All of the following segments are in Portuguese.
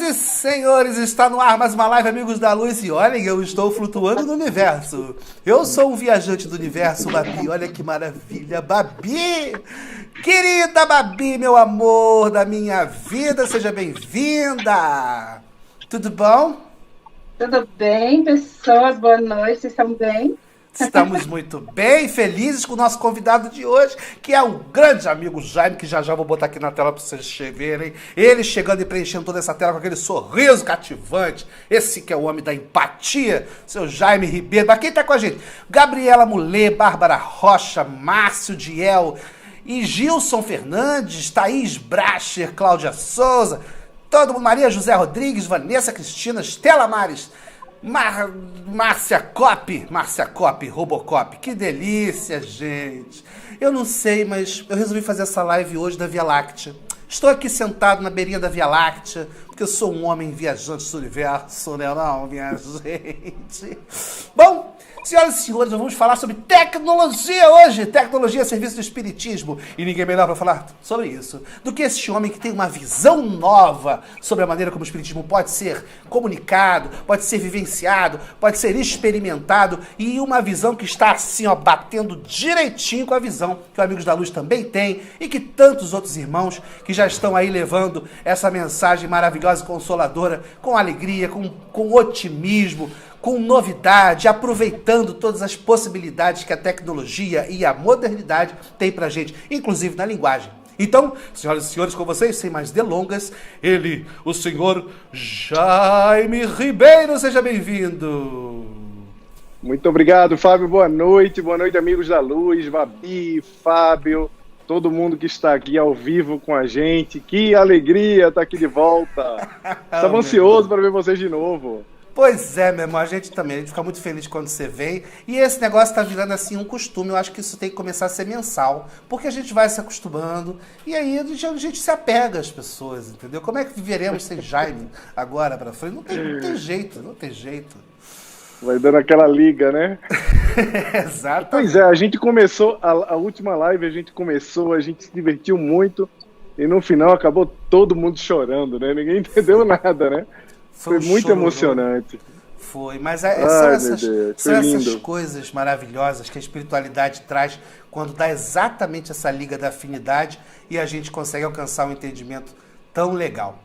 e senhores, está no ar mais uma live, amigos da luz. E olhem, eu estou flutuando no universo. Eu sou um viajante do universo, Babi. Olha que maravilha, Babi! Querida Babi, meu amor da minha vida, seja bem-vinda! Tudo bom? Tudo bem, pessoas? Boa noite, vocês estão bem? Estamos muito bem, felizes com o nosso convidado de hoje, que é um grande amigo Jaime, que já vou botar aqui na tela para vocês verem. Ele chegando e preenchendo toda essa tela com aquele sorriso cativante. Esse que é o homem da empatia, seu Jaime Ribeiro. Mas quem tá com a gente? Gabriela Mulê, Bárbara Rocha, Márcio Diel e Gilson Fernandes, Thaís Bracher, Cláudia Souza, todo mundo, Maria José Rodrigues, Vanessa Cristina, Estela Mares, Márcia Cop, Robocop, que delícia, gente. Eu não sei, mas eu resolvi fazer essa live hoje da Via Láctea. Estou aqui sentado na beirinha da Via Láctea, porque eu sou um homem viajante do universo, né não, minha gente? Bom, senhoras e senhores, nós vamos falar sobre tecnologia hoje. Tecnologia a serviço do espiritismo. E ninguém melhor para falar sobre isso do que este homem que tem uma visão nova sobre a maneira como o espiritismo pode ser comunicado, pode ser vivenciado, pode ser experimentado. E uma visão que está assim, ó, batendo direitinho com a visão que o Amigos da Luz também tem. E que tantos outros irmãos que já estão aí levando essa mensagem maravilhosa e consoladora com alegria, com otimismo, com novidade, aproveitando todas as possibilidades que a tecnologia e a modernidade têm pra gente, inclusive na linguagem. Então, senhoras e senhores, com vocês, sem mais delongas, ele, o senhor Jaime Ribeiro, seja bem-vindo. Muito obrigado, Fábio, boa noite, amigos da luz, Babi, Fábio, todo mundo que está aqui ao vivo com a gente, que alegria estar aqui de volta, estava ansioso para ver vocês de novo. Pois é, meu irmão, a gente fica muito feliz quando você vem. E esse negócio tá virando assim um costume. Eu acho que isso tem que começar a ser mensal. Porque a gente vai se acostumando e aí a gente se apega às pessoas, entendeu? Como é que viveremos sem Jaime agora pra frente? Não tem jeito. Vai dando aquela liga, né? Exatamente. Pois é, a gente começou, a última live a gente se divertiu muito e no final acabou todo mundo chorando, né? Ninguém entendeu nada, né? Foi muito emocionante. Foi, mas são essas coisas maravilhosas que a espiritualidade traz quando dá exatamente essa liga da afinidade e a gente consegue alcançar um entendimento tão legal.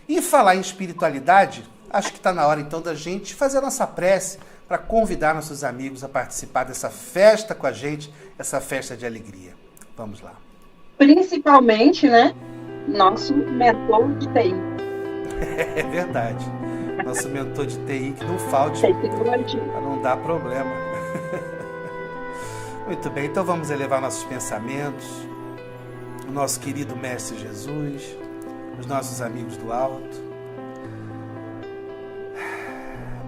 E falar em espiritualidade, acho que está na hora então da gente fazer a nossa prece para convidar nossos amigos a participar dessa festa com a gente, essa festa de alegria. Vamos lá. Principalmente, né, nosso mentor de TI. É verdade. Nosso mentor de TI, que não falte para não dar problema. Muito bem, então vamos elevar nossos pensamentos, o nosso querido Mestre Jesus, os nossos amigos do alto.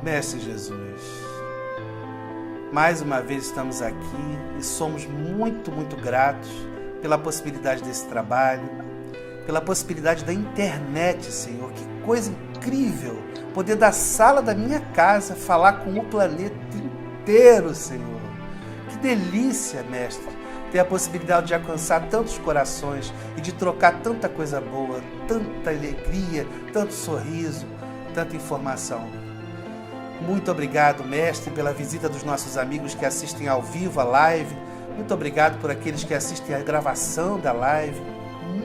Mestre Jesus, mais uma vez estamos aqui e somos muito, muito gratos pela possibilidade desse trabalho, pela possibilidade da internet, Senhor. Que coisa incrível poder da sala da minha casa falar com o planeta inteiro, Senhor. Que delícia, Mestre, ter a possibilidade de alcançar tantos corações e de trocar tanta coisa boa, tanta alegria, tanto sorriso, tanta informação. Muito obrigado, Mestre, pela visita dos nossos amigos que assistem ao vivo a live. Muito obrigado por aqueles que assistem a gravação da live.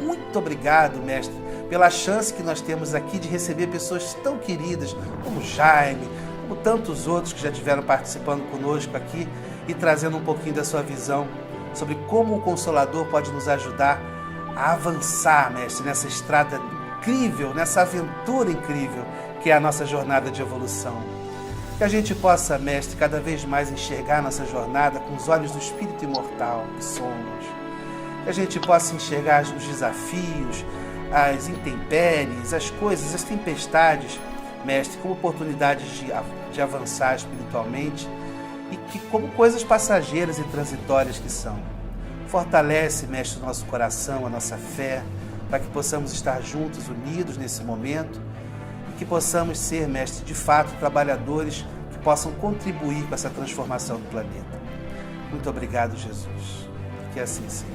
Muito obrigado, Mestre, pela chance que nós temos aqui de receber pessoas tão queridas como Jaime, como tantos outros que já estiveram participando conosco aqui e trazendo um pouquinho da sua visão sobre como o Consolador pode nos ajudar a avançar, Mestre, nessa estrada incrível, nessa aventura incrível que é a nossa jornada de evolução. Que a gente possa, Mestre, cada vez mais enxergar a nossa jornada com os olhos do espírito imortal que somos. Que a gente possa enxergar os desafios, as intempéries, as coisas, as tempestades, Mestre, como oportunidades de avançar espiritualmente e que como coisas passageiras e transitórias que são. Fortalece, Mestre, o nosso coração, a nossa fé, para que possamos estar juntos, unidos nesse momento e que possamos ser, Mestre, de fato, trabalhadores que possam contribuir com essa transformação do planeta. Muito obrigado, Jesus. Que assim seja.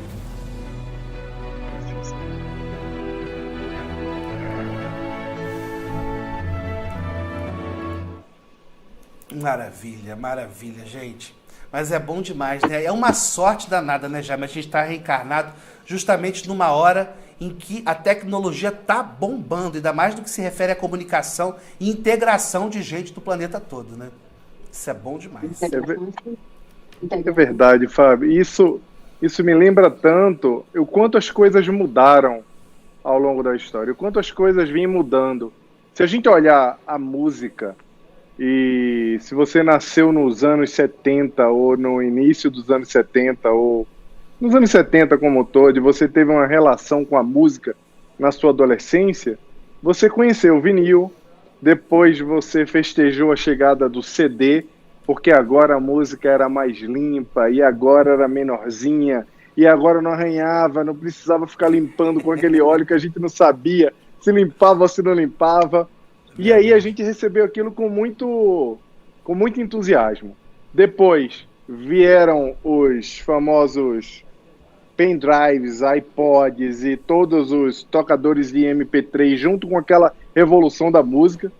Maravilha, maravilha, gente. Mas é bom demais, né? É uma sorte danada, né, Jaime? A gente está reencarnado justamente numa hora em que a tecnologia está bombando, ainda mais do que se refere à comunicação e integração de gente do planeta todo, né? Isso é bom demais. É verdade, Fábio. Isso me lembra tanto o quanto as coisas mudaram ao longo da história, o quanto as coisas vêm mudando. Se a gente olhar a música, e se você nasceu nos anos 70 ou no início dos anos 70 ou nos anos 70 como um todo, e você teve uma relação com a música na sua adolescência, você conheceu o vinil, depois você festejou a chegada do CD, porque agora a música era mais limpa, e agora era menorzinha, e agora não arranhava, não precisava ficar limpando com aquele óleo que a gente não sabia se limpava ou se não limpava. E aí a gente recebeu aquilo com muito entusiasmo. Depois vieram os famosos pendrives, iPods e todos os tocadores de MP3 junto com aquela revolução da música.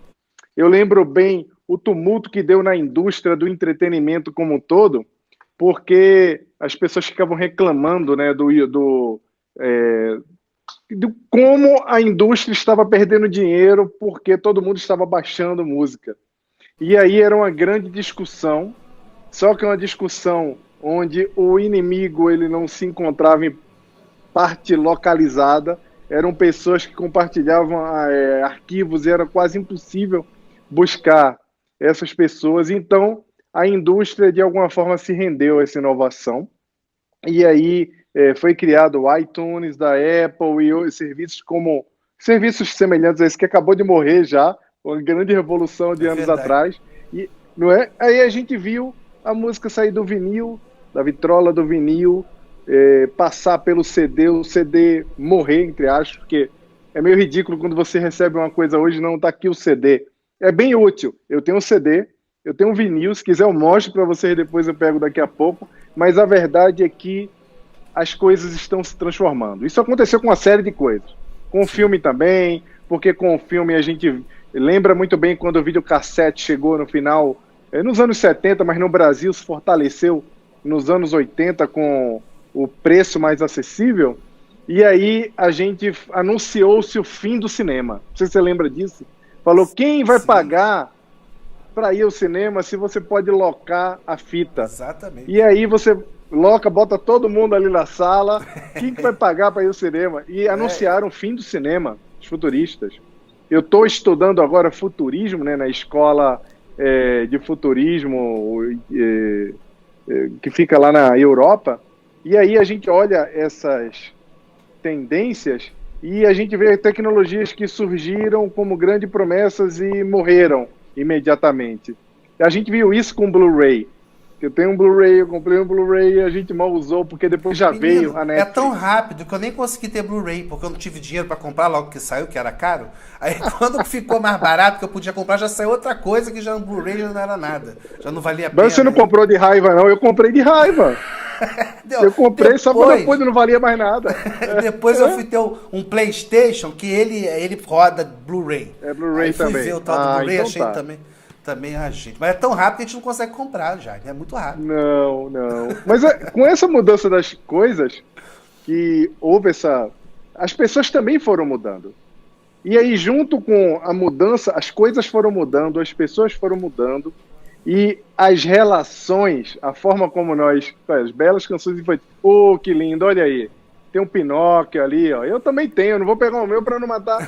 Eu lembro bem o tumulto que deu na indústria do entretenimento como um todo, porque as pessoas ficavam reclamando, né, do como a indústria estava perdendo dinheiro porque todo mundo estava baixando música. E aí era uma grande discussão, só que uma discussão onde o inimigo ele não se encontrava em parte localizada, eram pessoas que compartilhavam arquivos e era quase impossível buscar essas pessoas. Então, a indústria, de alguma forma, se rendeu a essa inovação. E aí foi criado o iTunes da Apple e serviços semelhantes a esse que acabou de morrer já, uma grande revolução de anos atrás. E, não é? Aí a gente viu a música sair do vinil, da vitrola do vinil, passar pelo CD, o CD morrer, entre aspas, porque é meio ridículo quando você recebe uma coisa hoje, não está aqui o CD. É bem útil. Eu tenho um CD, eu tenho um vinil, se quiser eu mostro para vocês, depois eu pego daqui a pouco, mas a verdade é que as coisas estão se transformando. Isso aconteceu com uma série de coisas. Com o filme também, porque com o filme a gente lembra muito bem quando o videocassete chegou no final, nos anos 70, mas no Brasil se fortaleceu nos anos 80 com o preço mais acessível, e aí a gente anunciou-se o fim do cinema. Não sei se você lembra disso. Falou, quem vai pagar para ir ao cinema se você pode locar a fita? Exatamente. E aí você loca, bota todo mundo ali na sala, quem que vai pagar para ir ao cinema? E anunciaram o fim do cinema, os futuristas. Eu estou estudando agora futurismo, né, na escola de futurismo que fica lá na Europa, e aí a gente olha essas tendências e a gente vê tecnologias que surgiram como grandes promessas e morreram imediatamente. A gente viu isso com o Blu-ray. Eu tenho um Blu-ray, eu comprei um Blu-ray e a gente mal usou, porque depois já veio a Netflix. É tão rápido que eu nem consegui ter Blu-ray, porque eu não tive dinheiro para comprar logo que saiu, que era caro. Aí quando ficou mais barato, que eu podia comprar, já saiu outra coisa, que já no Blu-ray já não era nada. Já não valia a pena. Mas você não comprou de raiva, não? Eu comprei de raiva. Eu comprei só para depois, não valia mais nada. Depois eu fui ter um PlayStation, que ele roda Blu-ray. É Blu-ray também. Fui ver o tal do Blu-ray, então achei também a gente. Mas é tão rápido que a gente não consegue comprar já. É muito rápido. Não. Mas com essa mudança das coisas, que houve as pessoas também foram mudando. E aí, junto com a mudança, as coisas foram mudando, as pessoas foram mudando, e as relações, a forma como as belas canções infantis. Oh, que lindo, olha aí. Tem um Pinóquio ali, ó. Eu também tenho, não vou pegar o meu para não matar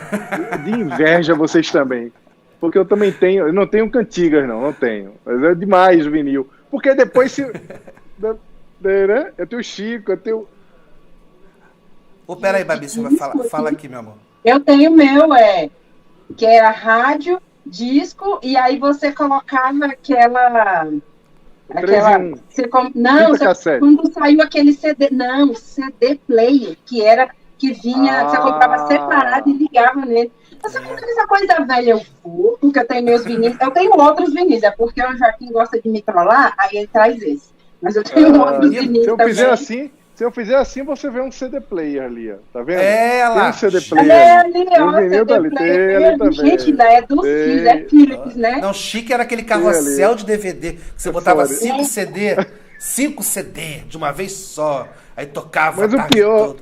de inveja vocês também. Porque eu também tenho, eu não tenho cantigas, não tenho. Mas é demais o vinil. Porque depois se. Né? Eu tenho Chico, eu tenho. Peraí, Babi, você vai fala aqui, meu amor. Eu tenho o meu, que era rádio, disco, e aí você colocava aquela. Quando saiu aquele CD. Não, CD player, que vinha, você comprava separado e ligava nele. Você compra essa coisa velha, eu vou, porque eu tenho meus vinis. Eu tenho outros vinis, é porque o Joaquim gosta de me trollar, aí ele traz esse. Mas eu tenho outros vinis se eu também. fizer assim, Se eu fizer assim, você vê um CD player ali, ó. Tá vendo? É Tem lá. um CD Olha player ali. ali, Tem um ó, vinil CD ali. Tem player. ali também. Gente, ainda é dos Philips, é Philips, né? Não, chique era aquele Tem carrossel ali. de DVD, que você É botava foda. 5 CD de uma vez só. Aí tocava a Mas o tarde pior, toda.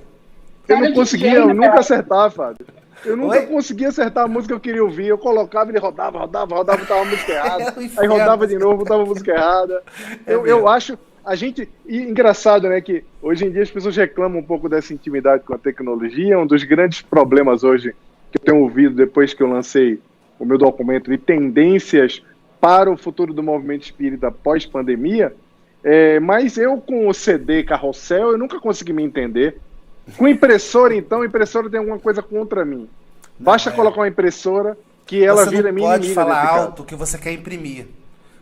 eu não Era conseguia, DJ eu nunca naquela acertar, Fábio. Eu nunca Oi? conseguia acertar a música que eu queria ouvir. Eu colocava, ele rodava, botava a música errada. É um Aí rodava de inferno. novo, botava a música errada. É Eu mesmo. acho, a gente. E engraçado, né, que hoje em dia as pessoas reclamam um pouco dessa intimidade com a tecnologia. Um dos grandes problemas hoje que eu tenho ouvido depois que eu lancei o meu documento de tendências para o futuro do movimento espírita pós-pandemia. Mas eu com o CD carrossel, eu nunca consegui me entender. Com impressora, então, impressora tem alguma coisa contra mim. Não, Basta colocar uma impressora que ela Você vira não minha pode inimiga falar nesse caso. alto que você quer imprimir.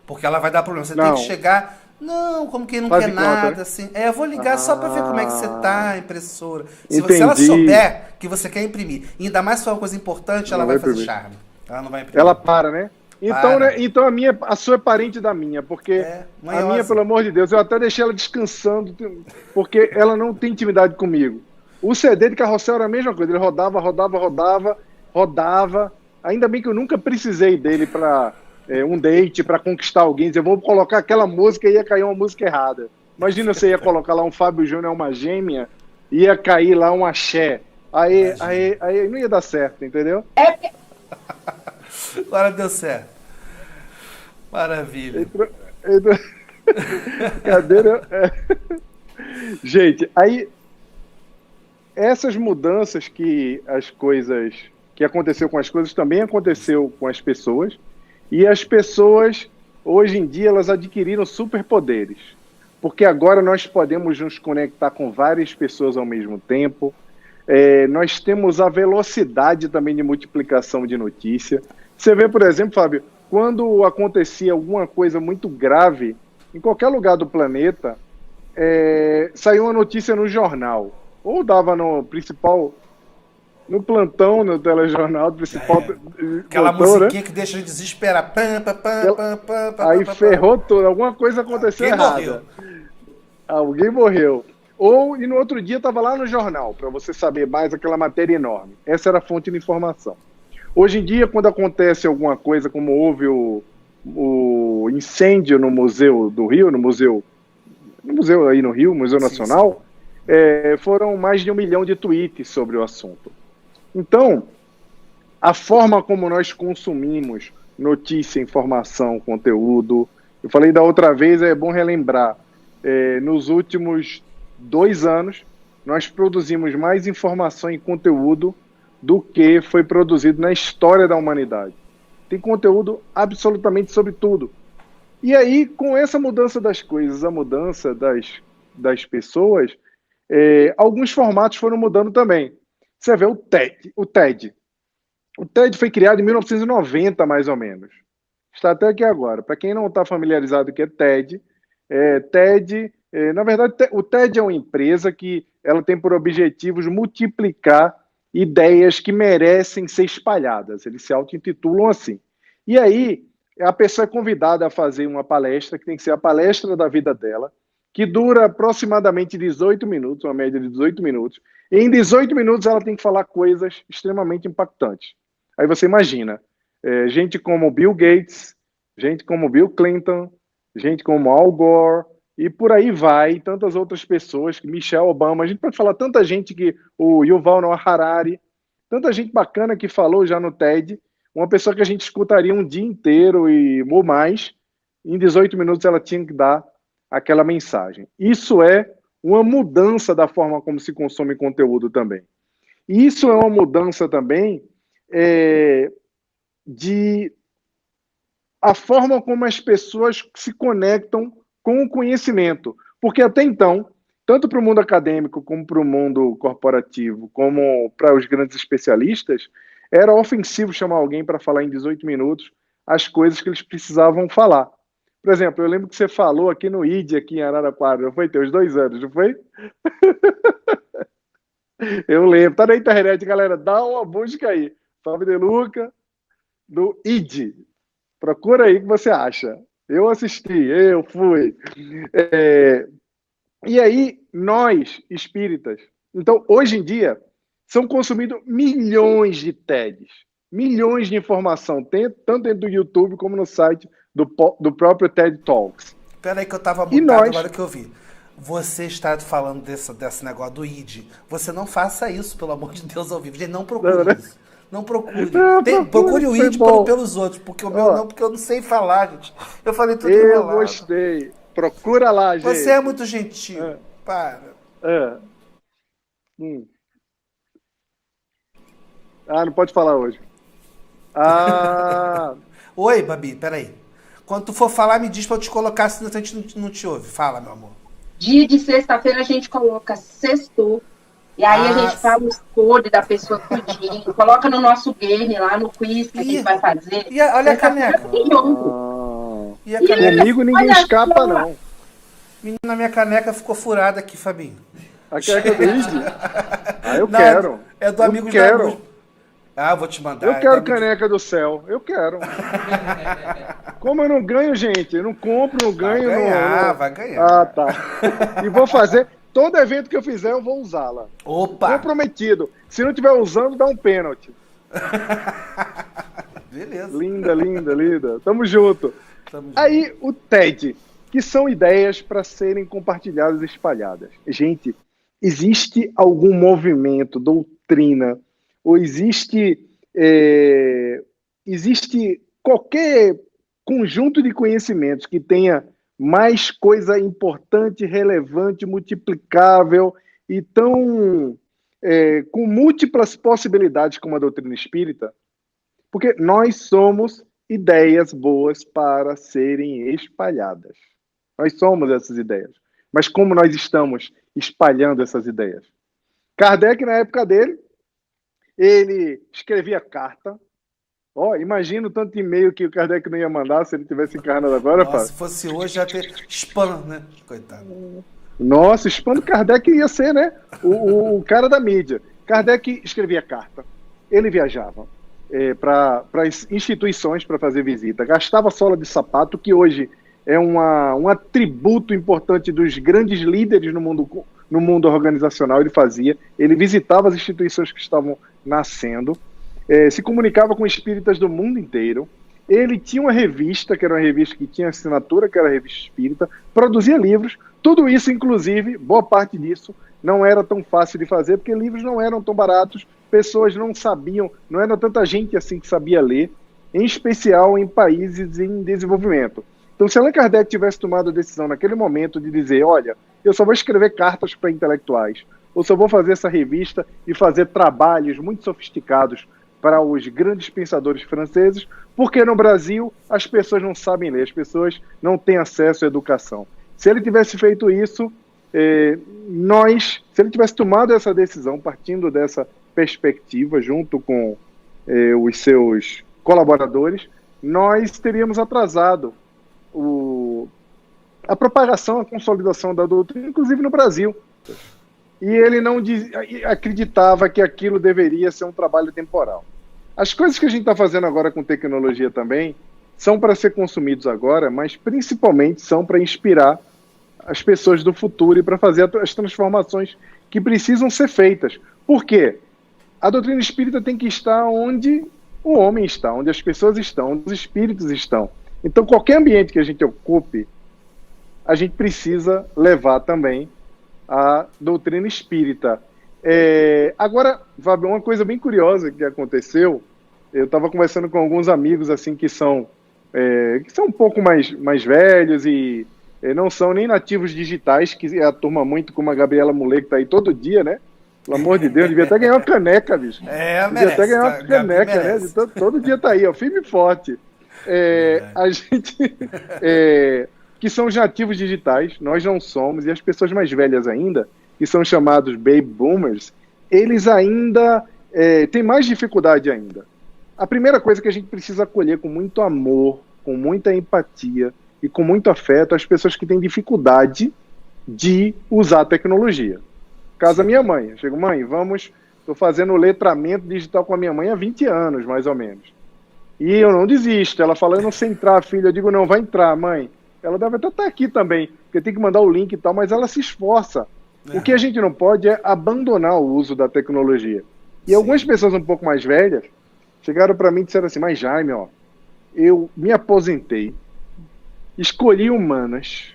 Porque ela vai dar problema. Você tem que Não, chegar. Não, como quem não faz quer de conta, nada, né? assim. Eu vou ligar só pra ver como é que você Ah, tá, impressora. Se ela entendi. souber que você quer imprimir, e ainda mais se for uma coisa importante, ela Não vai vai fazer imprimir. charme. Ela não vai imprimir. Ela para, né? Então, né? Para. Então a sua é parente da minha, porque É, a minha, manhosa. pelo amor de Deus, eu até deixei ela descansando, porque ela não tem intimidade comigo. O CD de carrossel era a mesma coisa, ele rodava. Ainda bem que eu nunca precisei dele para um date, para conquistar alguém. Eu vou colocar aquela música e ia cair uma música errada. Imagina você ia colocar lá um Fábio Júnior, uma gêmea, ia cair lá um axé. Imagina. Aí não ia dar certo, entendeu? Agora deu certo. Maravilha. Entrou- Cadeira. Gente, aí essas mudanças que aconteceu com as coisas também aconteceu com as pessoas, e as pessoas hoje em dia elas adquiriram superpoderes, porque agora nós podemos nos conectar com várias pessoas ao mesmo tempo. Nós temos a velocidade também de multiplicação de notícia. Você vê, por exemplo, Fábio, quando acontecia alguma coisa muito grave em qualquer lugar do planeta, saiu uma notícia no jornal, ou dava no plantão, no telejornal, do principal Aquela motor, né? musiquinha que deixa a gente desesperar. Pam, pam, pam, pam, pam, pam, Aí pam, pam. ferrou tudo, alguma coisa aconteceu Quem errada. morreu? Alguém morreu. E no outro dia estava lá no jornal, para você saber mais aquela matéria enorme. Essa era a fonte de informação. Hoje em dia, quando acontece alguma coisa, como houve o incêndio no Museu do Rio, no museu aí no Rio, Museu Sim, sim. Nacional, foram mais de 1 milhão de tweets sobre o assunto. Então, a forma como nós consumimos notícia, informação, conteúdo, eu falei da outra vez, é bom relembrar, nos últimos 2 anos, nós produzimos mais informação e conteúdo do que foi produzido na história da humanidade. Tem conteúdo absolutamente sobre tudo. E aí, com essa mudança das coisas, a mudança das pessoas, alguns formatos foram mudando também. Você vê o TED. O TED foi criado em 1990, mais ou menos. Está até aqui agora. Para quem não está familiarizado com o que é TED, na verdade, o TED é uma empresa que ela tem por objetivos multiplicar ideias que merecem ser espalhadas. Eles se auto-intitulam assim. E aí, a pessoa é convidada a fazer uma palestra, que tem que ser a palestra da vida dela, que dura aproximadamente 18 minutos, uma média de 18 minutos. E em 18 minutos ela tem que falar coisas extremamente impactantes. Aí você imagina, gente como Bill Gates, gente como Bill Clinton, gente como Al Gore, e por aí vai, tantas outras pessoas, Michelle Obama, a gente pode falar tanta gente, que o Yuval Noah Harari, tanta gente bacana que falou já no TED, uma pessoa que a gente escutaria um dia inteiro ou mais, em 18 minutos ela tinha que dar aquela mensagem. Isso é uma mudança da forma como se consome conteúdo também. E isso é uma mudança também de a forma como as pessoas se conectam com o conhecimento. Porque até então, tanto para o mundo acadêmico, como para o mundo corporativo, como para os grandes especialistas, era ofensivo chamar alguém para falar em 18 minutos as coisas que eles precisavam falar. Por exemplo, eu lembro que você falou aqui no ID, aqui em Araraquara, não foi? Tem uns 2 anos, não foi? Eu lembro. Tá na internet, galera. Dá uma busca aí. Fábio De Luca, do ID. Procura aí o que você acha. Eu assisti, eu fui. E aí, nós, espíritas. Então, hoje em dia, são consumidos milhões de TEDs, milhões de informação, tanto dentro do YouTube como no site do próprio TED Talks. Espera aí que eu estava mutado agora que eu vi. Você está falando desse negócio do ID. Você não faça isso, pelo amor de Deus, ao vivo. Gente, não procure isso. Não procure. Procure o ID pelos outros, porque o meu não, porque eu não sei falar, gente. Eu falei tudo enrolado. Eu gostei. Procura lá, gente. Você é muito gentil. Para. Não pode falar hoje. Oi, Babi, peraí. Quando tu for falar, me diz pra eu te colocar, senão a gente não te ouve. Fala, meu amor. Dia de sexta-feira a gente coloca sextou. E aí a gente fala os codes da pessoa tudinho. Coloca no nosso game lá, no quiz que a gente vai fazer. E olha a caneca. Comigo ninguém escapa, não. Menina, minha caneca ficou furada aqui, Fabinho. A caneca do Igi? Eu quero. É do amigo da Luz. Vou te mandar. Eu quero caneca do céu. Eu quero. Como eu não ganho, gente? Eu não compro, não ganho. Vai ganhar. Tá. E vou fazer. Todo evento que eu fizer, eu vou usá-la. Opa! Comprometido. Se não estiver usando, dá um pênalti. Beleza. Linda. Tamo junto. Aí, o TED, que são ideias para serem compartilhadas e espalhadas. Gente, existe algum movimento, doutrina, ou existe qualquer conjunto de conhecimentos que tenha mais coisa importante, relevante, multiplicável e tão com múltiplas possibilidades como a doutrina espírita? Porque nós somos ideias boas para serem espalhadas. Nós somos essas ideias. Mas como nós estamos espalhando essas ideias? Kardec, na época dele, ele escrevia carta. Imagina o tanto e-mail que o Kardec não ia mandar se ele tivesse encarnado agora. Se fosse hoje, já ter spam, né? Coitado. Nossa, spam do Kardec ia ser, né? O cara da mídia. Kardec escrevia carta. Ele viajava para instituições para fazer visita. Gastava sola de sapato, que hoje é um atributo importante dos grandes líderes no mundo organizacional. Ele fazia. Ele visitava as instituições que estavam nascendo. Se comunicava com espíritas do mundo inteiro. Ele tinha uma revista, que era uma revista que tinha assinatura, que era a Revista Espírita, produzia livros. Tudo isso, inclusive, boa parte disso, não era tão fácil de fazer, porque livros não eram tão baratos, pessoas não sabiam, não era tanta gente assim que sabia ler, em especial em países em desenvolvimento. Então, se Allan Kardec tivesse tomado a decisão naquele momento de dizer, olha, eu só vou escrever cartas para intelectuais, ou só vou fazer essa revista e fazer trabalhos muito sofisticados para os grandes pensadores franceses, porque no Brasil as pessoas não sabem ler, as pessoas não têm acesso à educação. Se ele tivesse feito isso, se ele tivesse tomado essa decisão, partindo dessa perspectiva, junto com os seus colaboradores, nós teríamos atrasado a propagação, a consolidação da doutrina, inclusive no Brasil. E ele não acreditava que aquilo deveria ser um trabalho temporal. As coisas que a gente está fazendo agora com tecnologia também são para ser consumidos agora, mas principalmente são para inspirar as pessoas do futuro e para fazer as transformações que precisam ser feitas. Por quê? A doutrina espírita tem que estar onde o homem está, onde as pessoas estão, onde os espíritos estão. Então, qualquer ambiente que a gente ocupe, a gente precisa levar também a doutrina espírita. Agora, Fábio, uma coisa bem curiosa que aconteceu, eu estava conversando com alguns amigos assim que são um pouco mais velhos e não são nem nativos digitais, que é a turma muito como a Gabriela Mulê, que está aí todo dia, né? Pelo amor de Deus, devia até ganhar uma caneca, bicho. Devia até ganhar uma caneca, né? Todo dia está aí, ó, firme e forte. A gente... que são os nativos digitais, nós não somos, e as pessoas mais velhas ainda, que são chamados baby boomers, eles ainda têm mais dificuldade ainda. A primeira coisa que a gente precisa acolher com muito amor, com muita empatia e com muito afeto as pessoas que têm dificuldade de usar a tecnologia. Caso a minha mãe, eu chego, mãe, estou fazendo letramento digital com a minha mãe há 20 anos, mais ou menos. E eu não desisto, ela fala, eu não sei entrar, filha, eu digo, não, vai entrar, mãe. Ela deve até estar aqui também, porque tem que mandar o link e tal, mas ela se esforça. O que a gente não pode é abandonar o uso da tecnologia. E algumas pessoas um pouco mais velhas chegaram para mim e disseram assim, mas Jaime, ó, eu me aposentei, escolhi humanas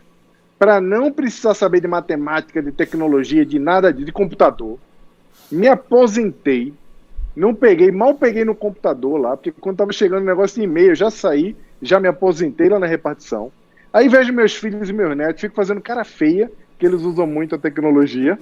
para não precisar saber de matemática, de tecnologia, de nada, de computador. Me aposentei, mal peguei no computador lá, porque quando estava chegando o negócio de e-mail, eu já saí, já me aposentei lá na repartição. Aí vejo meus filhos e meus netos, fico fazendo cara feia, que eles usam muito a tecnologia.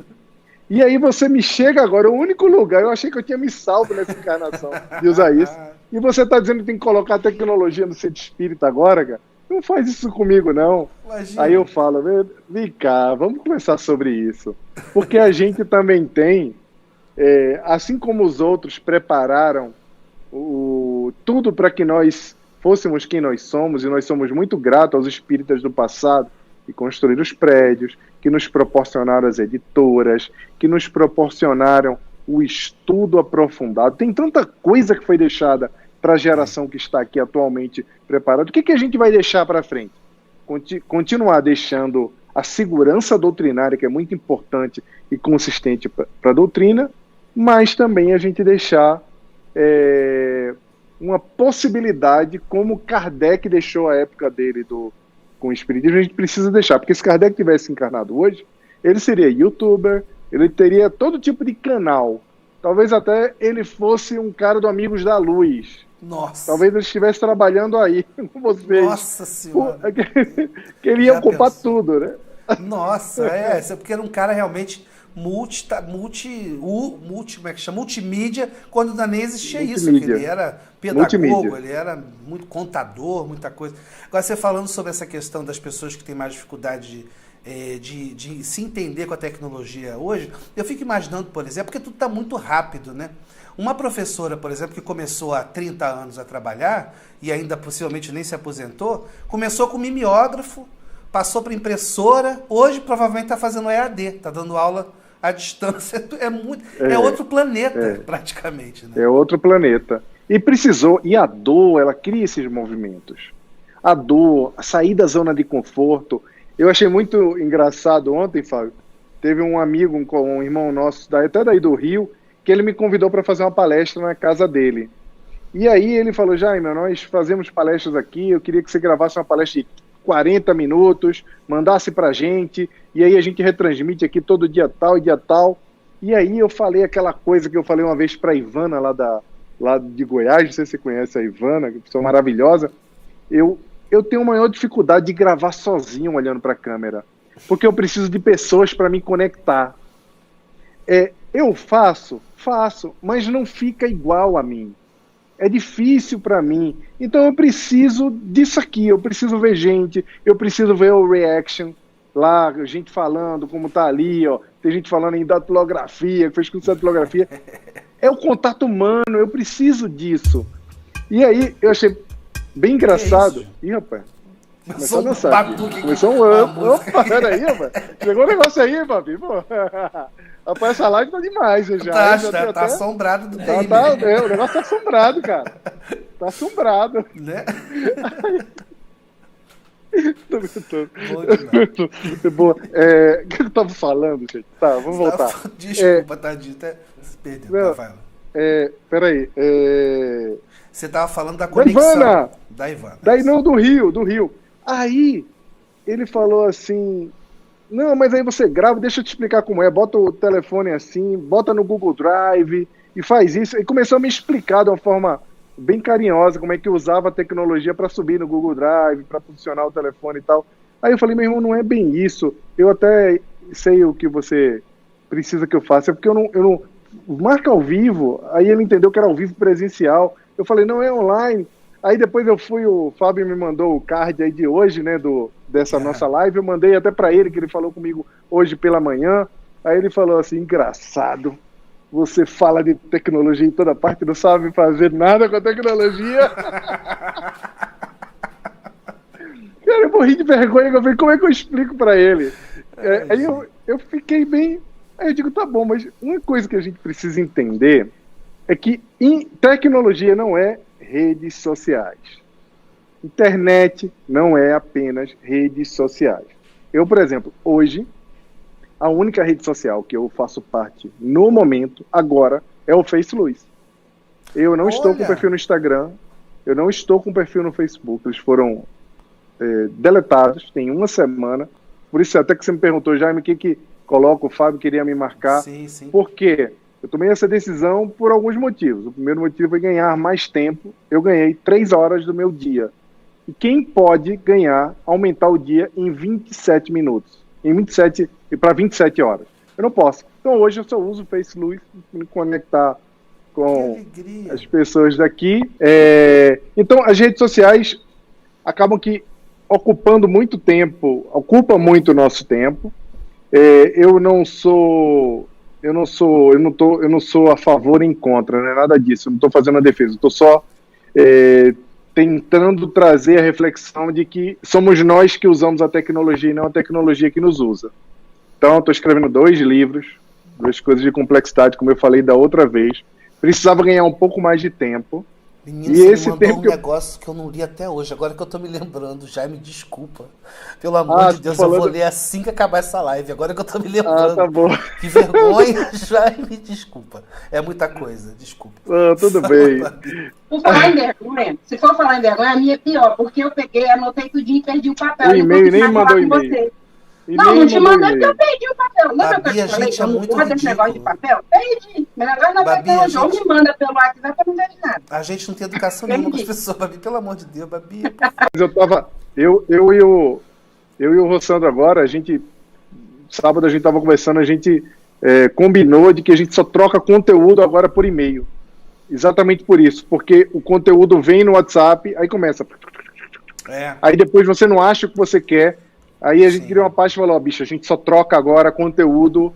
E aí você me chega agora, o único lugar, eu achei que eu tinha me salvo nessa encarnação de usar isso. E você está dizendo que tem que colocar a tecnologia no centro espírita agora, cara? Não faz isso comigo, não. Imagina. Aí eu falo, vem cá, vamos conversar sobre isso. Porque a gente também tem, assim como os outros prepararam tudo para que nós fôssemos quem nós somos, e nós somos muito gratos aos espíritas do passado, que construíram os prédios, que nos proporcionaram as editoras, que nos proporcionaram o estudo aprofundado. Tem tanta coisa que foi deixada para a geração que está aqui atualmente preparada. O que a gente vai deixar para frente? Continuar deixando a segurança doutrinária, que é muito importante e consistente para a doutrina, mas também a gente deixar uma possibilidade, como Kardec deixou a época dele com o espiritismo, a gente precisa deixar, porque se Kardec tivesse encarnado hoje, ele seria youtuber, ele teria todo tipo de canal, talvez até ele fosse um cara do Amigos da Luz. Nossa. Talvez ele estivesse trabalhando aí com vocês. Nossa Senhora. Que ele ia ocupar tudo, né? Nossa, porque era um cara realmente como é que chama? Multimídia, quando ainda nem existia isso. Ele era pedagogo, ele era muito contador, muita coisa. Agora, você falando sobre essa questão das pessoas que têm mais dificuldade de se entender com a tecnologia hoje, eu fico imaginando, por exemplo, porque tudo está muito rápido, né? Uma professora, por exemplo, que começou há 30 anos a trabalhar e ainda possivelmente nem se aposentou, começou com mimeógrafo, passou para impressora, hoje provavelmente está fazendo EAD, está dando aula à distância, é outro planeta, praticamente. Né? É outro planeta. E a dor, ela cria esses movimentos. A dor, a sair da zona de conforto. Eu achei muito engraçado ontem, Fábio, teve um amigo, um irmão nosso, até daí do Rio, que ele me convidou para fazer uma palestra na casa dele. E aí ele falou, Jaime, nós fazemos palestras aqui, eu queria que você gravasse uma palestra de 40 minutos, mandasse pra gente, e aí a gente retransmite aqui todo dia tal e dia tal. E aí eu falei aquela coisa que eu falei uma vez pra Ivana, lá de Goiás, não sei se você conhece a Ivana, que é uma pessoa maravilhosa. Eu tenho maior dificuldade de gravar sozinho olhando pra câmera, porque eu preciso de pessoas para me conectar. Eu faço, mas não fica igual a mim. É difícil para mim. Então eu preciso disso aqui, eu preciso ver gente, eu preciso ver o reaction lá, gente falando como tá ali, ó. Tem gente falando em datilografia, que fez curso de datilografia. É o contato humano, eu preciso disso. E aí eu achei bem engraçado. Ih, rapaz. Começou a dançar aqui. Começou Opa, peraí, rapaz. Chegou um negócio aí, papi. Pô. Rapaz, essa live tá demais já. Tá assombrado do TI. O negócio tá assombrado, cara. Tá assombrado. Né? Boa. O que eu tava falando, gente? Tá, vamos voltar. Desculpa, tadinho. Até se perdeu. Peraí. Você tava falando da conexão. Da Ivana. Daí não, do Rio. Aí, ele falou assim... Não, mas aí você grava, deixa eu te explicar como é. Bota o telefone assim, bota no Google Drive e faz isso. E começou a me explicar de uma forma bem carinhosa como é que usava a tecnologia para subir no Google Drive, para funcionar o telefone e tal. Aí eu falei, meu irmão, não é bem isso. Eu até sei o que você precisa que eu faça, porque eu não marca ao vivo. Aí ele entendeu que era ao vivo presencial. Eu falei, não, é online. Aí depois o Fábio me mandou o card aí de hoje, né, dessa nossa live, eu mandei até para ele, que ele falou comigo hoje pela manhã. Aí ele falou assim, engraçado, você fala de tecnologia em toda parte, não sabe fazer nada com a tecnologia. Cara, eu morri de vergonha, eu falei, como é que eu explico para ele? Aí eu fiquei bem, aí eu digo, tá bom, mas uma coisa que a gente precisa entender é que tecnologia não é redes sociais. Internet não é apenas redes sociais. Eu, por exemplo, hoje, A única rede social que eu faço parte no momento, agora, é o FaceLuz. Eu não estou com perfil no Instagram, eu não estou com perfil no Facebook, eles foram deletados, tem uma semana. Por isso até que você me perguntou, Jaime, o que coloca, o Fábio queria me marcar. Sim, sim. Por quê? Eu tomei essa decisão por alguns motivos. O primeiro motivo foi ganhar mais tempo. Eu ganhei 3 horas do meu dia. E quem pode ganhar, aumentar o dia em 27 minutos? Em 27 e para 27 horas. Eu não posso. Então hoje eu só uso o FaceLuz para me conectar com as pessoas daqui. Então as redes sociais acabam que ocupando muito tempo, ocupa muito o nosso tempo. Eu não sou a favor nem contra, não é nada disso. Eu não estou fazendo a defesa. Estou só tentando trazer a reflexão de que somos nós que usamos a tecnologia e não a tecnologia que nos usa. Então, estou escrevendo 2 livros, 2 coisas de complexidade, como eu falei da outra vez. Precisava ganhar um pouco mais de tempo. Menino, você esse me mandou um negócio que eu não li até hoje. Agora que eu tô me lembrando, Jaime, desculpa. Pelo amor de Deus, eu vou ler assim que acabar essa live. Agora que eu tô me lembrando. Tá bom. Que vergonha, Jaime, desculpa. É muita coisa, desculpa. Tudo bem. Por falar em vergonha, se for falar em vergonha, a minha é pior, porque eu peguei, anotei tudinho e perdi o papel. O e-mail nem mandou e-mail. Não te mandou porque eu perdi o papel. Lembra que eu falei que eu não gosto desse negócio de papel? Perdi. Meu negócio não vai ter hoje. Ou me manda pelo WhatsApp pra não ver de nada. A gente não tem educação nenhuma com as pessoas, Babi. Pelo amor de Deus, Babi. Mas eu e o Rossandro agora, sábado a gente tava conversando, a gente combinou de que a gente só troca conteúdo agora por e-mail. Exatamente por isso. Porque o conteúdo vem no WhatsApp, aí começa. Aí depois você não acha o que você quer. Aí a gente criou uma página e falou, bicho, a gente só troca agora conteúdo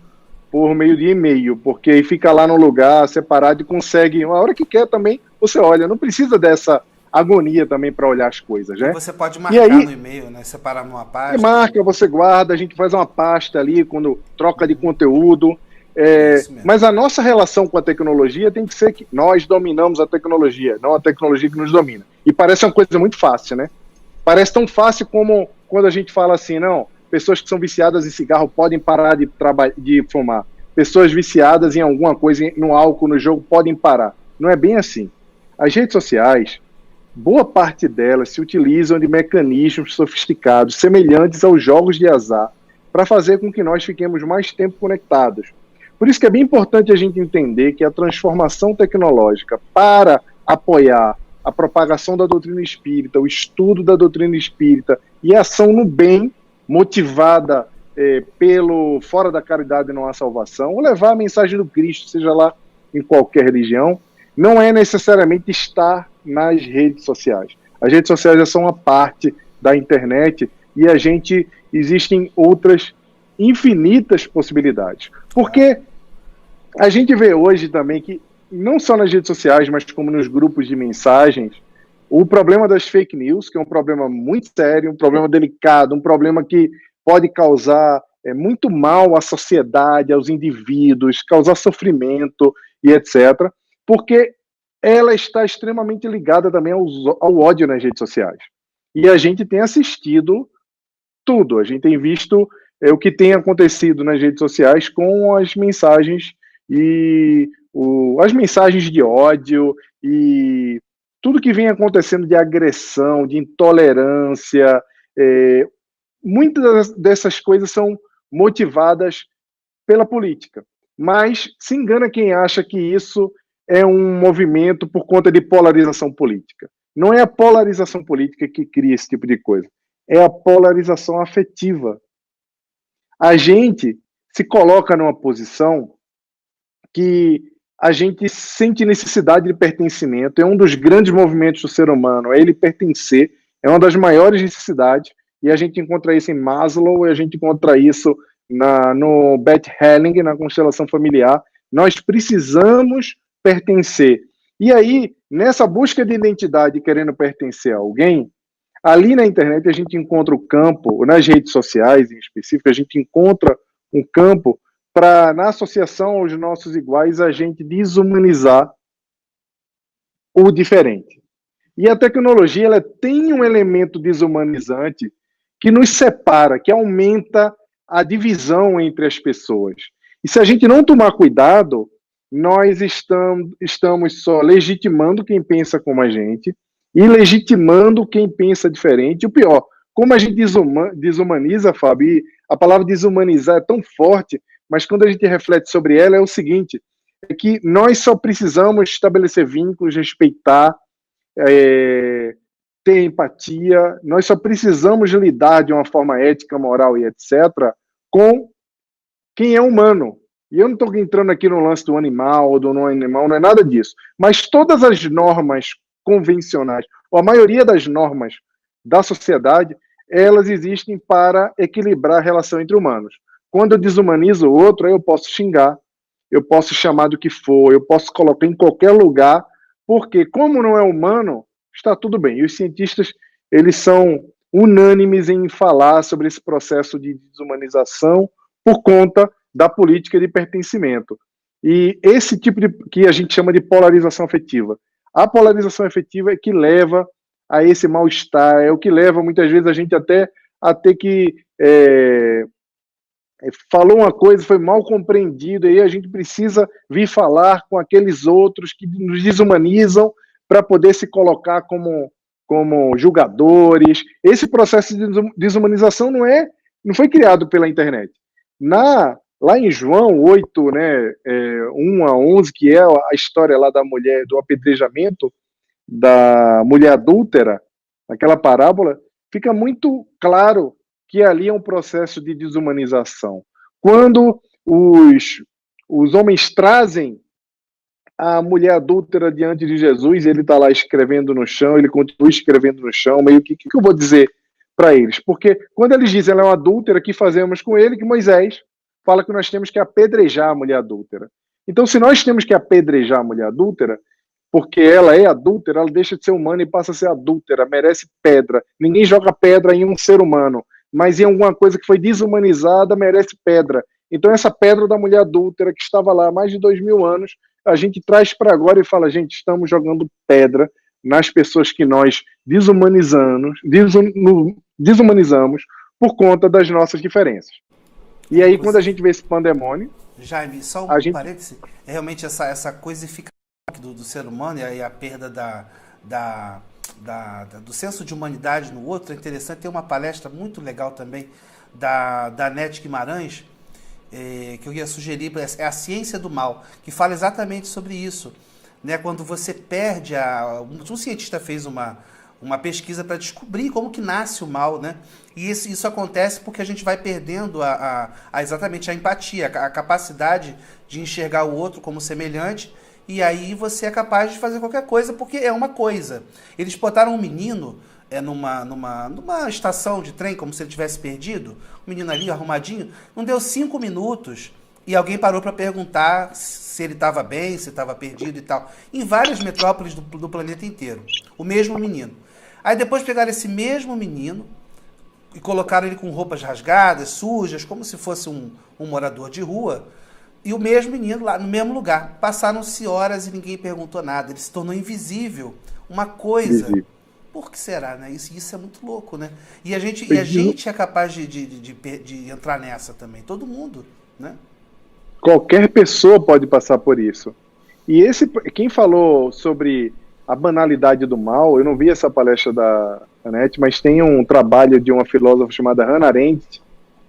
por meio de e-mail, porque aí fica lá no lugar separado e consegue, a hora que quer também, você olha, não precisa dessa agonia também para olhar as coisas, né? E você pode marcar no e-mail, né? Separar numa pasta. Você marca, você guarda, a gente faz uma pasta ali quando troca de conteúdo. Mas a nossa relação com a tecnologia tem que ser que nós dominamos a tecnologia, não a tecnologia que nos domina. E parece uma coisa muito fácil, né? Parece tão fácil como quando a gente fala assim, não, pessoas que são viciadas em cigarro podem parar de fumar. Pessoas viciadas em alguma coisa, no álcool, no jogo, podem parar. Não é bem assim. As redes sociais, boa parte delas se utilizam de mecanismos sofisticados, semelhantes aos jogos de azar, para fazer com que nós fiquemos mais tempo conectados. Por isso que é bem importante a gente entender que a transformação tecnológica para apoiar a propagação da doutrina espírita, o estudo da doutrina espírita e a ação no bem, motivada pelo fora da caridade não há salvação, ou levar a mensagem do Cristo, seja lá em qualquer religião, não é necessariamente estar nas redes sociais. As redes sociais já são uma parte da internet e existem outras infinitas possibilidades. Porque a gente vê hoje também que não só nas redes sociais, mas como nos grupos de mensagens, o problema das fake news, que é um problema muito sério, um problema delicado, um problema que pode causar muito mal à sociedade, aos indivíduos, causar sofrimento e etc., porque ela está extremamente ligada também ao ódio nas redes sociais. E a gente tem assistido tudo, a gente tem visto o que tem acontecido nas redes sociais com as mensagens as mensagens de ódio e tudo que vem acontecendo de agressão, de intolerância. Muitas dessas coisas são motivadas pela política. Mas se engana quem acha que isso é um movimento por conta de polarização política. Não é a polarização política que cria esse tipo de coisa. É a polarização afetiva. A gente se coloca numa posição que a gente sente necessidade de pertencimento, é um dos grandes movimentos do ser humano, é ele pertencer, é uma das maiores necessidades, e a gente encontra isso em Maslow, e a gente encontra isso no Beth Helling, na constelação familiar. Nós precisamos pertencer. E aí, nessa busca de identidade, querendo pertencer a alguém, ali na internet a gente encontra o campo, nas redes sociais em específico, a gente encontra um campo para, na associação aos nossos iguais, a gente desumanizar o diferente. E a tecnologia ela tem um elemento desumanizante que nos separa, que aumenta a divisão entre as pessoas. E se a gente não tomar cuidado, nós estamos só legitimando quem pensa como a gente e legitimando quem pensa diferente. E o pior, como a gente desumaniza, Fábio, e a palavra desumanizar é tão forte, mas quando a gente reflete sobre ela é o seguinte, é que nós só precisamos estabelecer vínculos, respeitar, ter empatia, nós só precisamos lidar de uma forma ética, moral e etc. com quem é humano. E eu não estou entrando aqui no lance do animal ou do não animal, não é nada disso. Mas todas as normas convencionais, ou a maioria das normas da sociedade, elas existem para equilibrar a relação entre humanos. Quando eu desumanizo o outro, aí eu posso xingar, eu posso chamar do que for, eu posso colocar em qualquer lugar, porque como não é humano, está tudo bem. E os cientistas, eles são unânimes em falar sobre esse processo de desumanização por conta da política de pertencimento. E esse tipo de, que a gente chama de polarização afetiva. A polarização afetiva é que leva a esse mal-estar, é o que leva muitas vezes a gente até a ter que falou uma coisa, foi mal compreendido, e aí a gente precisa vir falar com aqueles outros que nos desumanizam para poder se colocar como julgadores. Esse processo de desumanização não foi criado pela internet. Lá em João 8, né, 1 a 11, que é a história lá da mulher, do apedrejamento da mulher adúltera, naquela parábola, fica muito claro que ali é um processo de desumanização. Quando os homens trazem a mulher adúltera diante de Jesus, ele está lá escrevendo no chão, ele continua escrevendo no chão, meio que eu vou dizer para eles? Porque quando eles dizem ela é uma adúltera, o que fazemos com ele? Que Moisés fala que nós temos que apedrejar a mulher adúltera. Então, se nós temos que apedrejar a mulher adúltera, porque ela é adúltera, ela deixa de ser humana e passa a ser adúltera, merece pedra. Ninguém joga pedra em um ser humano, mas em alguma coisa que foi desumanizada, merece pedra. Então, essa pedra da mulher adúltera, que estava lá há mais de 2000 anos, a gente traz para agora e fala, gente, estamos jogando pedra nas pessoas que nós desumanizamos por conta das nossas diferenças. E aí, quando a gente vê esse pandemônio... Jaime, só parêntese, realmente essa coisificação do ser humano e a perda do senso de humanidade no outro é interessante. Tem uma palestra muito legal também da Nete Guimarães, que eu ia sugerir, é A Ciência do Mal, que fala exatamente sobre isso, né? Quando você perde um cientista fez uma pesquisa para descobrir como que nasce o mal, né? E isso acontece porque a gente vai perdendo exatamente a empatia, a capacidade de enxergar o outro como semelhante, e aí você é capaz de fazer qualquer coisa porque é uma coisa. Eles botaram um menino numa estação de trem, como se ele tivesse perdido, um menino ali arrumadinho, não deu 5 minutos e alguém parou para perguntar se ele estava bem, se estava perdido e tal. Em várias metrópoles do planeta inteiro, o mesmo menino. Aí depois pegaram esse mesmo menino e colocaram ele com roupas rasgadas, sujas, como se fosse um morador de rua, e o mesmo menino lá no mesmo lugar. Passaram-se horas e ninguém perguntou nada, ele se tornou invisível, uma coisa... Invisível. Por que será, né? Isso é muito louco, né? E a gente é capaz de entrar nessa também, todo mundo, né? Qualquer pessoa pode passar por isso. E quem falou sobre a banalidade do mal, eu não vi essa palestra da Anete, mas tem um trabalho de uma filósofa chamada Hannah Arendt,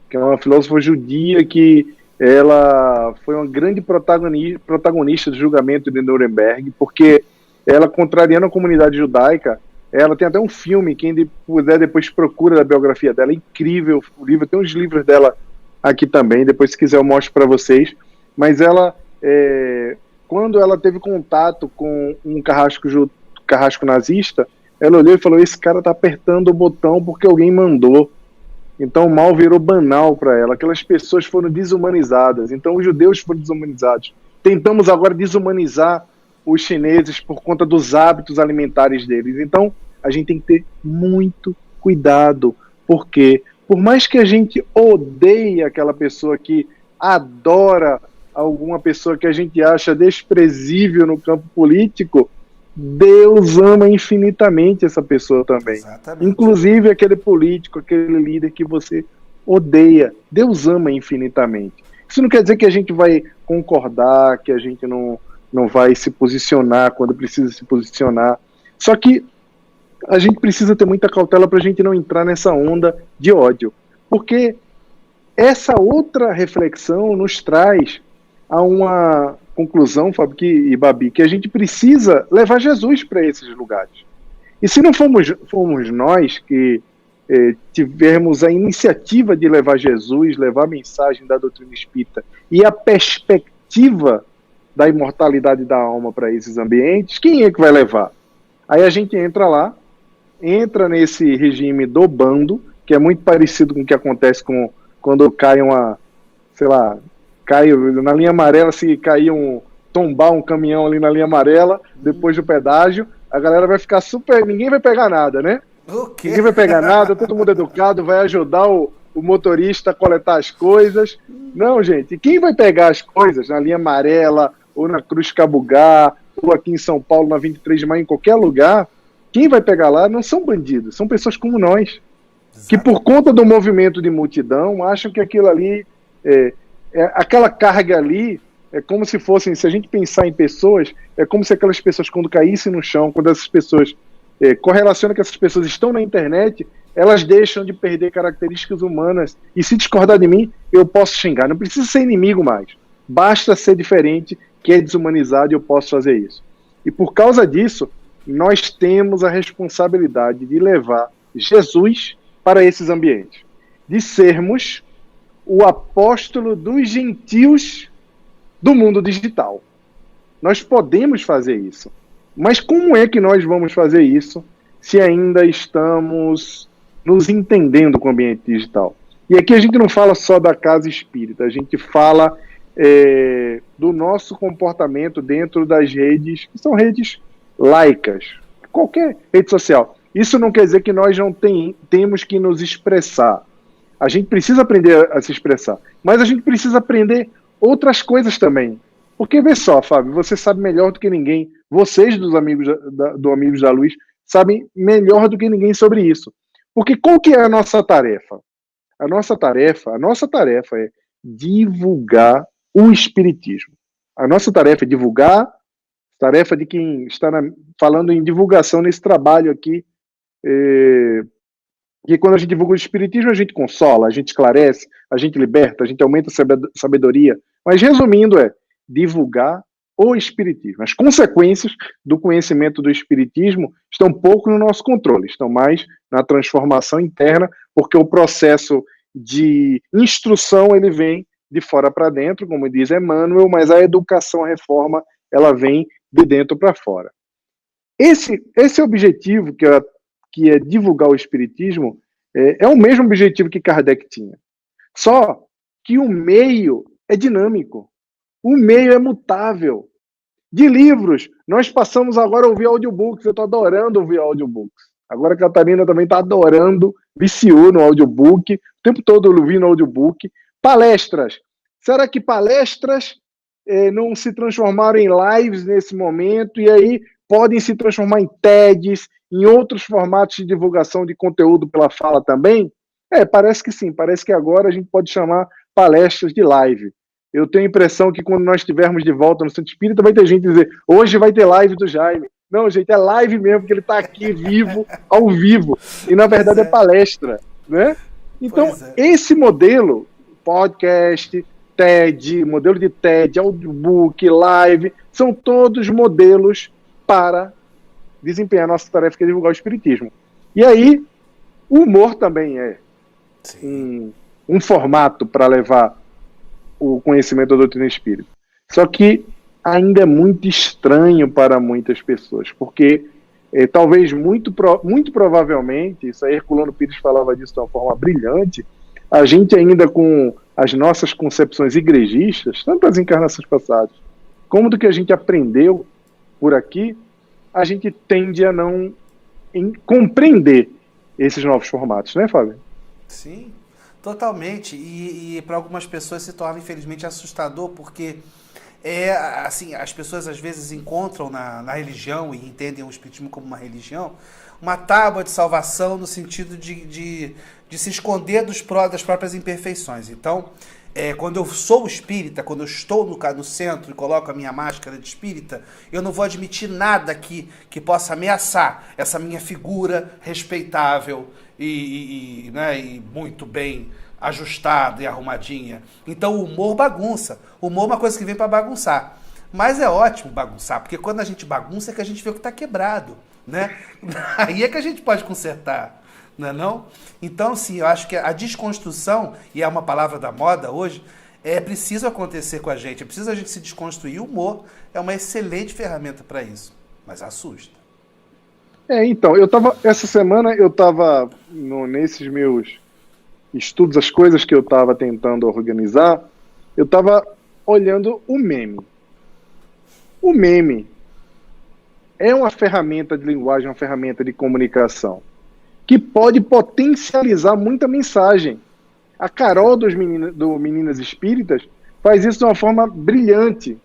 que é uma filósofa judia que ela foi uma grande protagonista do julgamento de Nuremberg, porque ela, contrariando a comunidade judaica, ela tem até um filme, quem puder depois procura da biografia dela, é incrível o livro, tem uns livros dela aqui também, depois se quiser eu mostro para vocês, mas ela, quando ela teve contato com um carrasco nazista, ela olhou e falou, esse cara tá apertando o botão porque alguém mandou. Então o mal virou banal para ela, aquelas pessoas foram desumanizadas, então os judeus foram desumanizados. Tentamos agora desumanizar os chineses por conta dos hábitos alimentares deles. Então a gente tem que ter muito cuidado, porque por mais que a gente odeie aquela pessoa que adora alguma pessoa que a gente acha desprezível no campo político, Deus ama infinitamente essa pessoa também. Exatamente. Inclusive aquele político, aquele líder que você odeia. Deus ama infinitamente. Isso não quer dizer que a gente vai concordar, que a gente não vai se posicionar quando precisa se posicionar. Só que a gente precisa ter muita cautela para a gente não entrar nessa onda de ódio. Porque essa outra reflexão nos traz a uma conclusão, Fábio e Babi, que a gente precisa levar Jesus para esses lugares. E se não fomos nós que tivermos a iniciativa de levar Jesus, levar a mensagem da doutrina espírita e a perspectiva da imortalidade da alma para esses ambientes, quem é que vai levar? Aí a gente entra lá, entra nesse regime do bando, que é muito parecido com o que acontece quando cai cai na linha amarela, se cair tombar um caminhão ali na linha amarela, depois do pedágio, a galera vai ficar ninguém vai pegar nada, né? Ninguém vai pegar nada, todo mundo educado, vai ajudar o motorista a coletar as coisas. Não, gente, quem vai pegar as coisas na linha amarela, ou na Cruz Cabugá, ou aqui em São Paulo, na 23 de maio, em qualquer lugar, quem vai pegar lá não são bandidos, são pessoas como nós, que por conta do movimento de multidão, acham que aquilo ali, aquela carga ali, é como se fossem, se a gente pensar em pessoas, é como se aquelas pessoas quando caíssem no chão, quando essas pessoas, correlaciona que essas pessoas estão na internet, elas deixam de perder características humanas, e se discordar de mim, eu posso xingar, não precisa ser inimigo mais, basta ser diferente, que é desumanizado, e eu posso fazer isso. E por causa disso, nós temos a responsabilidade de levar Jesus para esses ambientes, de sermos o apóstolo dos gentios do mundo digital. Nós podemos fazer isso, mas como é que nós vamos fazer isso se ainda estamos nos entendendo com o ambiente digital? E aqui a gente não fala só da casa espírita, a gente fala do nosso comportamento dentro das redes, que são redes laicas, qualquer rede social. Isso não quer dizer que nós não temos que nos expressar. A gente precisa aprender a se expressar, mas a gente precisa aprender outras coisas também. Porque, vê só, Fábio, você sabe melhor do que ninguém, vocês do Amigos da Luz, sabem melhor do que ninguém sobre isso. Porque qual que é a nossa tarefa? A nossa tarefa é divulgar o Espiritismo. A nossa tarefa é divulgar, tarefa de quem está falando em divulgação nesse trabalho aqui, que quando a gente divulga o Espiritismo, a gente consola, a gente esclarece, a gente liberta, a gente aumenta a sabedoria. Mas, resumindo, divulgar o Espiritismo. As consequências do conhecimento do Espiritismo estão pouco no nosso controle, estão mais na transformação interna, porque o processo de instrução ele vem de fora para dentro, como diz Emmanuel, mas a educação, a reforma, ela vem de dentro para fora. Esse objetivo, que é divulgar o Espiritismo, é o mesmo objetivo que Kardec tinha. Só que o meio é dinâmico. O meio é mutável. De livros, nós passamos agora a ouvir audiobooks. Eu estou adorando ouvir audiobooks. Agora a Catarina também está adorando, viciou no audiobook, o tempo todo ouvindo audiobook. Palestras. Será que palestras não se transformaram em lives nesse momento e aí podem se transformar em TEDs, em outros formatos de divulgação de conteúdo pela fala também? Parece que sim. Parece que agora a gente pode chamar palestras de live. Eu tenho a impressão que quando nós estivermos de volta no Centro Espírita, vai ter gente dizer, hoje vai ter live do Jaime. Não, gente, é live mesmo, porque ele está aqui vivo, ao vivo. E, na verdade, é palestra, né? Então, esse modelo, podcast, TED, modelo de TED, audiobook, live, são todos modelos para desempenhar a nossa tarefa, que é divulgar o Espiritismo. E aí, o humor também é um formato para levar o conhecimento da doutrina espírita. Só que ainda é muito estranho para muitas pessoas, porque talvez muito provavelmente, isso aí Herculano Pires falava disso de uma forma brilhante, a gente ainda com as nossas concepções igrejistas, tanto das encarnações passadas, como do que a gente aprendeu por aqui, a gente tende a não compreender esses novos formatos, né, Fábio? Sim, totalmente. E para algumas pessoas se torna, infelizmente, assustador, porque assim, as pessoas às vezes encontram na religião e entendem o Espiritismo como uma religião, uma tábua de salvação no sentido de de se esconder das próprias imperfeições. Então, quando eu sou espírita, quando eu estou no centro e coloco a minha máscara de espírita, eu não vou admitir nada que possa ameaçar essa minha figura respeitável né, e muito bem ajustada e arrumadinha. Então o humor bagunça. O humor é uma coisa que vem para bagunçar. Mas é ótimo bagunçar, porque quando a gente bagunça é que a gente vê o que está quebrado, né? Aí é que a gente pode consertar, não é não? Então, sim, eu acho que a desconstrução, e é uma palavra da moda hoje, é preciso acontecer com a gente, é preciso a gente se desconstruir. O humor é uma excelente ferramenta para isso, mas assusta. Então, essa semana eu estava nesses meus estudos, as coisas que eu estava tentando organizar, eu estava olhando o meme. O meme é uma ferramenta de linguagem, uma ferramenta de comunicação que pode potencializar muita mensagem. A Carol do Meninas Espíritas faz isso de uma forma brilhante,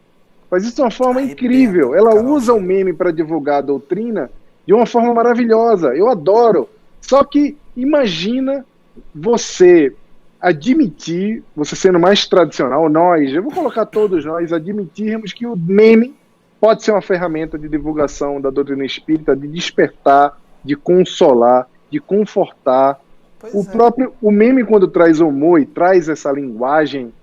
faz isso de uma forma incrível. Ela usa o meme para divulgar a doutrina de uma forma maravilhosa. Eu adoro. Só que imagina você admitir, você sendo mais tradicional, eu vou colocar todos nós, admitirmos que o meme pode ser uma ferramenta de divulgação da doutrina espírita, de despertar, de consolar, de confortar. O meme, quando traz humor e traz essa linguagem,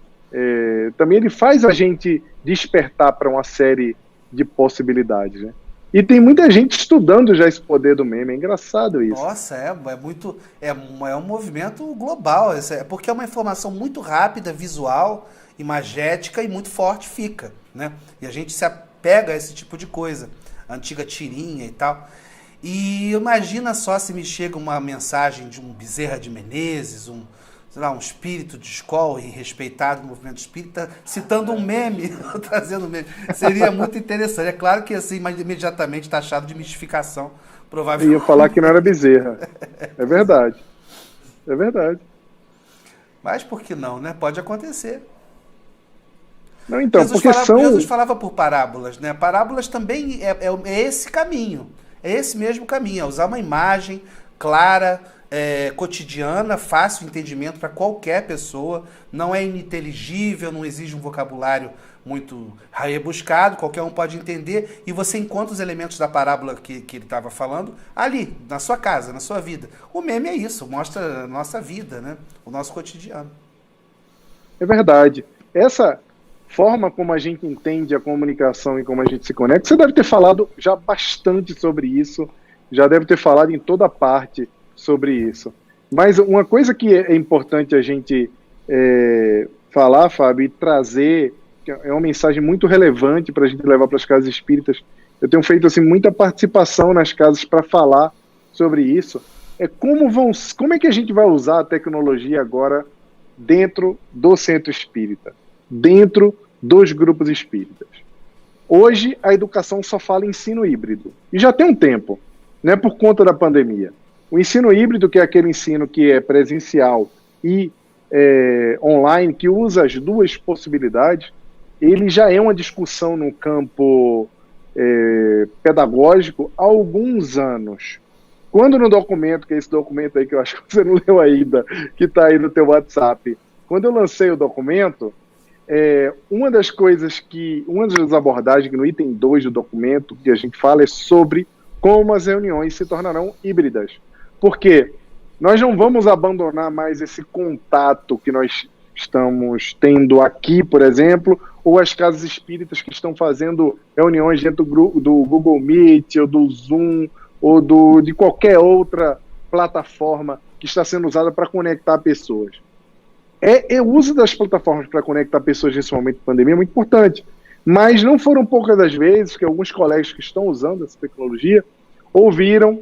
também ele faz a gente despertar para uma série de possibilidades, né? E tem muita gente estudando já esse poder do meme, é engraçado isso. Nossa, é um movimento global, porque é uma informação muito rápida, visual, imagética e muito forte fica, né? E a gente se apega a esse tipo de coisa, a antiga tirinha e tal. E imagina só se me chega uma mensagem de um Bezerra de Menezes, um espírito de escola e respeitado no movimento espírita, citando um meme, trazendo um meme. Seria muito interessante. É claro que assim, mas imediatamente taxado de mistificação, provavelmente. Eu ia falar que não era Bezerra. É verdade. É verdade. Mas por que não, né? Pode acontecer. Não, então, Jesus falava por parábolas, né? Parábolas também é esse caminho. É esse mesmo caminho, é usar uma imagem clara, cotidiana, fácil de entendimento para qualquer pessoa, não é ininteligível, não exige um vocabulário muito rebuscado, qualquer um pode entender, e você encontra os elementos da parábola que ele estava falando ali, na sua casa, na sua vida. O meme é isso, mostra a nossa vida, né? O nosso cotidiano. É verdade. Essa forma como a gente entende a comunicação e como a gente se conecta, você deve ter falado já bastante sobre isso, já deve ter falado em toda parte sobre isso. Mas uma coisa que é importante a gente falar, Fábio, e trazer, que é uma mensagem muito relevante para a gente levar para as casas espíritas. Eu tenho feito assim, muita participação nas casas para falar sobre isso. Como é que a gente vai usar a tecnologia agora dentro do centro espírita, dentro dos grupos espíritas. Hoje, a educação só fala em ensino híbrido. E já tem um tempo, né, por conta da pandemia. O ensino híbrido, que é aquele ensino que é presencial e online, que usa as duas possibilidades, ele já é uma discussão no campo pedagógico há alguns anos. Quando no documento, que é esse documento aí que eu acho que você não leu ainda, que está aí no teu WhatsApp, quando eu lancei o documento, uma das abordagens que no item 2 do documento que a gente fala é sobre como as reuniões se tornarão híbridas. Porque nós não vamos abandonar mais esse contato que nós estamos tendo aqui, por exemplo, ou as casas espíritas que estão fazendo reuniões dentro do Google Meet, ou do Zoom, ou de qualquer outra plataforma que está sendo usada para conectar pessoas. O uso das plataformas para conectar pessoas nesse momento de pandemia é muito importante, mas não foram poucas as vezes que alguns colegas que estão usando essa tecnologia ouviram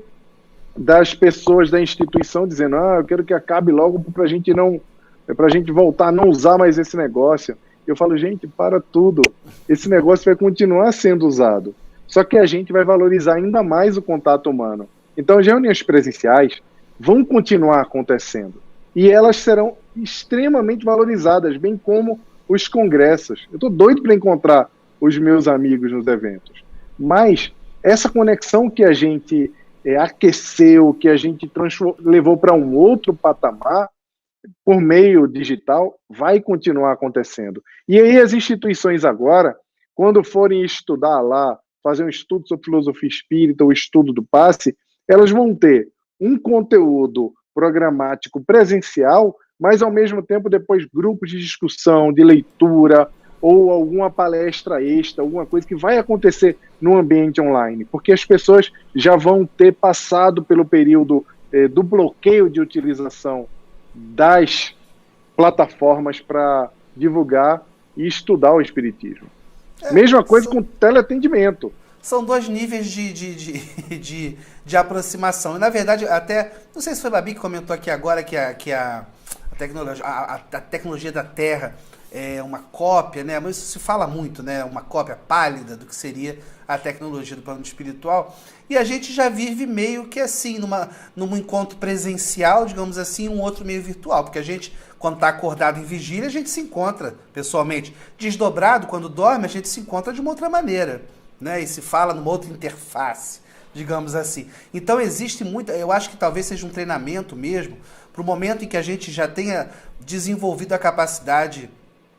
das pessoas da instituição dizendo: eu quero que acabe logo para a gente voltar a não usar mais esse negócio. Eu falo: gente, para tudo, esse negócio vai continuar sendo usado, só que a gente vai valorizar ainda mais o contato humano. Então as reuniões presenciais vão continuar acontecendo e elas serão extremamente valorizadas, bem como os congressos. Eu estou doido para encontrar os meus amigos nos eventos, mas essa conexão que a gente aqueceu, que a gente levou para um outro patamar, por meio digital, vai continuar acontecendo. E aí as instituições agora, quando forem estudar lá, fazer um estudo sobre filosofia espírita, ou estudo do passe, elas vão ter um conteúdo programático presencial, mas ao mesmo tempo depois grupos de discussão, de leitura, ou alguma palestra extra, alguma coisa que vai acontecer no ambiente online, porque as pessoas já vão ter passado pelo período do bloqueio de utilização das plataformas para divulgar e estudar o espiritismo. Mesma coisa com teleatendimento. São dois níveis de aproximação. E, na verdade, até, não sei se foi a Babi que comentou aqui agora que a tecnologia da Terra é uma cópia, né? Mas isso se fala muito, né? Uma cópia pálida do que seria a tecnologia do plano espiritual. E a gente já vive meio que assim, num encontro presencial, digamos assim, um outro meio virtual. Porque a gente, quando está acordado em vigília, a gente se encontra pessoalmente. Desdobrado, quando dorme, a gente se encontra de uma outra maneira, né? E se fala numa outra interface, digamos assim. Então existe muito, eu acho que talvez seja um treinamento mesmo, para o momento em que a gente já tenha desenvolvido a capacidade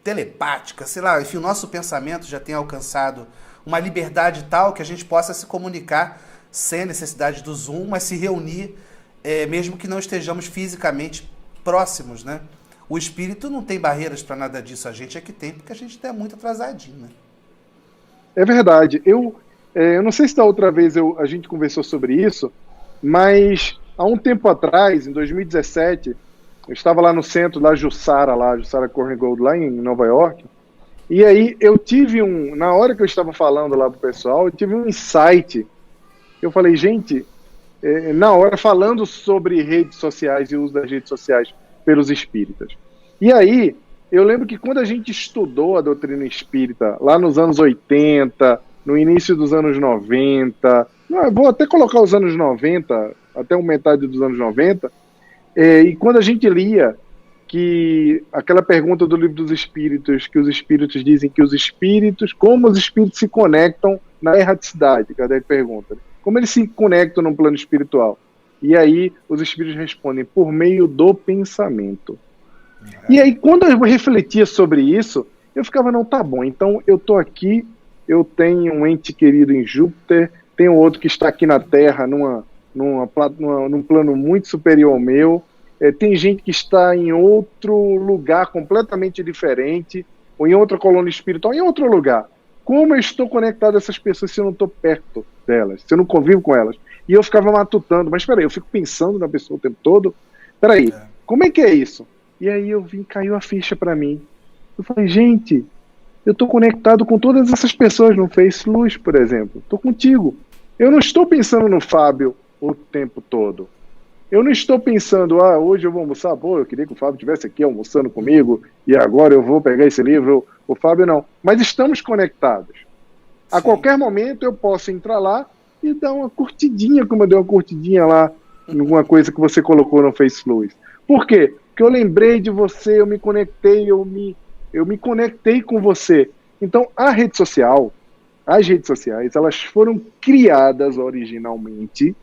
telepática, sei lá, enfim, o nosso pensamento já tenha alcançado uma liberdade tal que a gente possa se comunicar sem a necessidade do Zoom, mas se reunir, mesmo que não estejamos fisicamente próximos, né? O espírito não tem barreiras para nada disso, a gente é que tem, porque a gente é muito atrasadinho, né? É verdade. Eu não sei se da outra vez a gente conversou sobre isso, mas há um tempo atrás, em 2017, eu estava lá no centro da Jussara Corning Gold, lá em Nova York, e aí eu tive na hora que eu estava falando lá pro pessoal, eu tive um insight. Eu falei, gente, na hora falando sobre redes sociais e o uso das redes sociais pelos espíritas. E aí, eu lembro que quando a gente estudou a doutrina espírita, lá nos anos 80, no início dos anos 90, vou até colocar os anos 90, até a metade dos anos 90, e quando a gente lia que aquela pergunta do Livro dos Espíritos, que os espíritos dizem que como os espíritos se conectam na erraticidade, Kardec pergunta, como eles se conectam no plano espiritual? E aí os espíritos respondem, por meio do pensamento. E aí quando eu refletia sobre isso, eu ficava, não, tá bom, então eu tô aqui, eu tenho um ente querido em Júpiter, tenho outro que está aqui na Terra, num plano muito superior ao meu, tem gente que está em outro lugar completamente diferente, ou em outra colônia espiritual, em outro lugar. Como eu estou conectado a essas pessoas se eu não estou perto delas, se eu não convivo com elas? E eu ficava matutando, mas peraí, eu fico pensando na pessoa o tempo todo, peraí, como é que é isso? E aí caiu a ficha para mim. Eu falei, gente, eu estou conectado com todas essas pessoas no Face Luz, por exemplo, estou contigo. Eu não estou pensando no Fábio o tempo todo. Eu não estou pensando, hoje eu vou almoçar, eu queria que o Fábio estivesse aqui almoçando comigo e agora eu vou pegar esse livro. O Fábio não. Mas estamos conectados. Sim. A qualquer momento eu posso entrar lá e dar uma curtidinha, como eu dei uma curtidinha lá em alguma coisa que você colocou no Face Luz. Por quê? Porque eu lembrei de você, eu me conectei, eu me conectei com você. Então, as redes sociais, elas foram criadas originalmente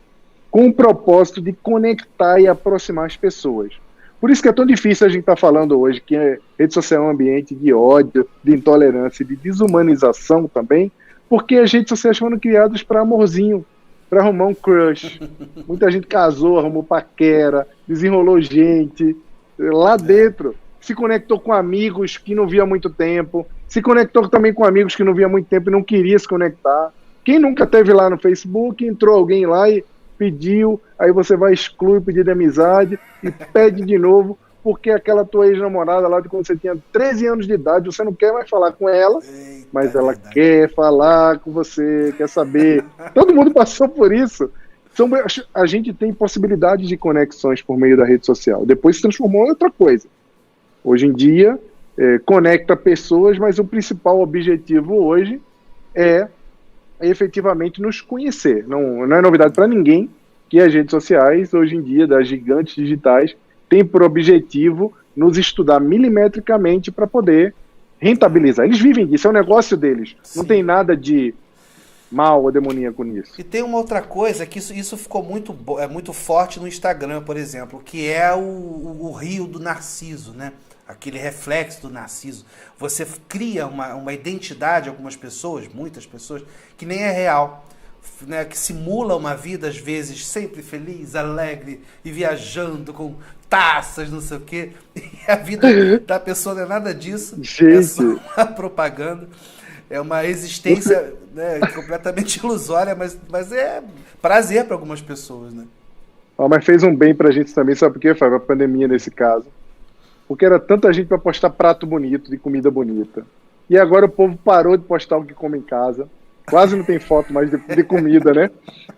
com o propósito de conectar e aproximar as pessoas. Por isso que é tão difícil a gente estar falando hoje que a rede social é um ambiente de ódio, de intolerância, de desumanização também, porque as redes sociais foram criadas para amorzinho, para arrumar um crush. Muita gente casou, arrumou paquera, desenrolou gente lá dentro, se conectou com amigos que não via há muito tempo, se conectou também com amigos que não via há muito tempo e não queria se conectar. Quem nunca teve lá no Facebook, entrou alguém lá e pediu, aí você vai excluir o pedido de amizade e pede de novo, porque aquela tua ex-namorada lá de quando você tinha 13 anos de idade, você não quer mais falar com ela, mas ela quer falar com você, quer saber. Todo mundo passou por isso. Então, a gente tem possibilidade de conexões por meio da rede social. Depois se transformou em outra coisa. Hoje em dia, conecta pessoas, mas o principal objetivo hoje é efetivamente nos conhecer. Não é novidade para ninguém que as redes sociais, hoje em dia, das gigantes digitais, têm por objetivo nos estudar milimetricamente para poder rentabilizar. Eles vivem disso, é o negócio deles. Sim. Não tem nada de mal ou demoníaco nisso. E tem uma outra coisa, que isso ficou muito forte no Instagram, por exemplo, que é o rio do Narciso, né? Aquele reflexo do Narciso. Você cria uma identidade, algumas pessoas, muitas pessoas, que nem é real, né? Que simula uma vida, às vezes, sempre feliz, alegre e viajando com taças, não sei o quê. E a vida da pessoa não é nada disso. Gente. É só uma propaganda. É uma existência, né, completamente ilusória, mas é prazer para algumas pessoas, né? Mas fez um bem pra gente também, sabe por quê, Fábio? A pandemia nesse caso. Porque era tanta gente para postar prato bonito, de comida bonita. E agora o povo parou de postar o que come em casa. Quase não tem foto mais de comida, né?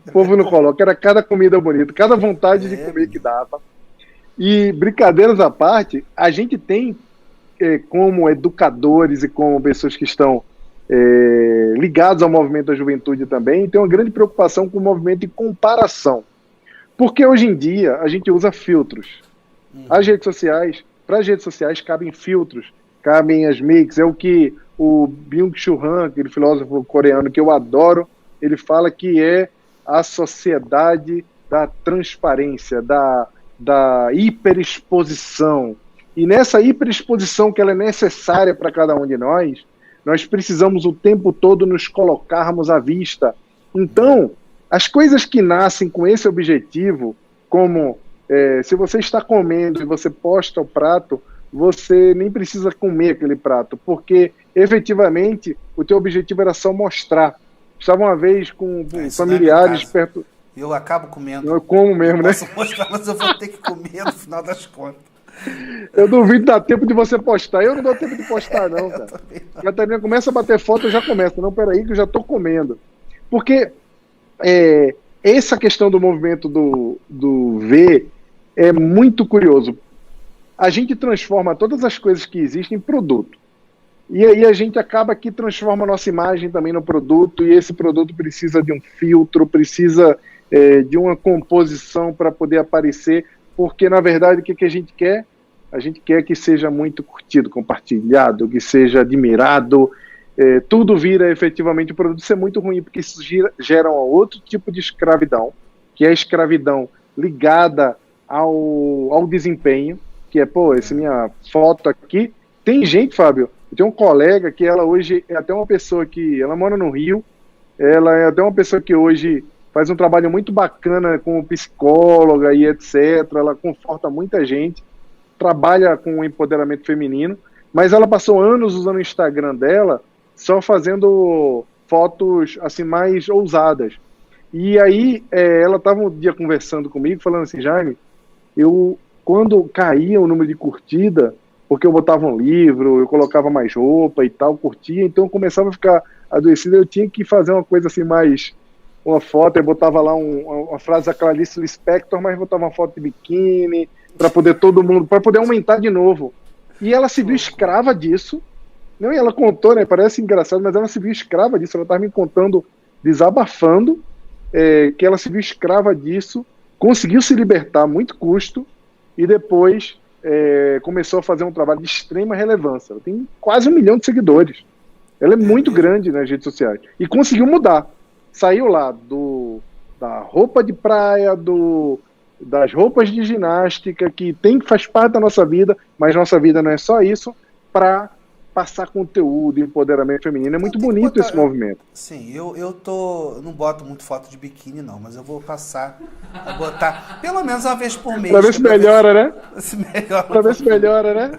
O povo não coloca. Era cada comida bonita, cada vontade de comer que dava. E, brincadeiras à parte, a gente tem, como educadores e como pessoas que estão ligados ao movimento da juventude também, tem uma grande preocupação com o movimento de comparação. Porque hoje em dia a gente usa filtros. As redes sociais, para as redes sociais cabem filtros, cabem as makes, é o que o Byung-Chul Han, aquele filósofo coreano que eu adoro, ele fala que é a sociedade da transparência, da hiperexposição. E nessa hiperexposição que ela é necessária para cada um de nós precisamos o tempo todo nos colocarmos à vista. Então, as coisas que nascem com esse objetivo, como se você está comendo e você posta o prato, você nem precisa comer aquele prato, porque efetivamente o teu objetivo era só mostrar. Estava uma vez com familiares perto. Eu acabo comendo. Eu como mesmo, né? Posso mostrar, mas eu vou ter que comer no final das contas. Eu duvido dar tempo de você postar. Eu não dou tempo de postar, não, cara. Catarina começa a bater foto, eu já começo. Não, peraí, que eu já estou comendo. Porque essa questão do movimento do V é muito curioso. A gente transforma todas as coisas que existem em produto. E aí a gente acaba que transforma a nossa imagem também no produto, e esse produto precisa de um filtro, precisa de uma composição para poder aparecer, porque na verdade o que a gente quer? A gente quer que seja muito curtido, compartilhado, que seja admirado, tudo vira efetivamente o produto. Isso é muito ruim, porque isso gera um outro tipo de escravidão, que é a escravidão ligada ao desempenho, que é, essa minha foto aqui. Tem gente, Fábio, eu tenho um colega que ela hoje é até uma pessoa que, ela mora no Rio, ela é até uma pessoa que hoje faz um trabalho muito bacana como psicóloga e etc, ela conforta muita gente, trabalha com o empoderamento feminino, mas ela passou anos usando o Instagram dela só fazendo fotos assim mais ousadas. E aí ela estava um dia conversando comigo, falando assim, Jaime, quando caía o número de curtida, porque eu botava um livro, eu colocava mais roupa e tal, curtia, então eu começava a ficar adoecido, eu tinha que fazer uma coisa assim mais, uma foto, eu botava lá uma frase da Clarice Lispector, mas botava uma foto de biquíni, para poder todo mundo, para poder aumentar de novo. E ela se viu escrava disso, não, e ela contou, né, parece engraçado, mas ela se viu escrava disso, ela estava me contando, desabafando, que ela se viu escrava disso, conseguiu se libertar a muito custo, e depois começou a fazer um trabalho de extrema relevância. Ela tem quase 1 milhão de seguidores. Ela é muito grande nas redes sociais. E conseguiu mudar. Saiu lá da roupa de praia, das roupas de ginástica, que faz parte da nossa vida, mas nossa vida não é só isso, para passar conteúdo, empoderamento feminino. É muito bonito esse movimento. Sim, eu não boto muito foto de biquíni, não, mas eu vou passar a botar pelo menos uma vez por mês. Pra ver se melhora, né? Pra ver se melhora, né?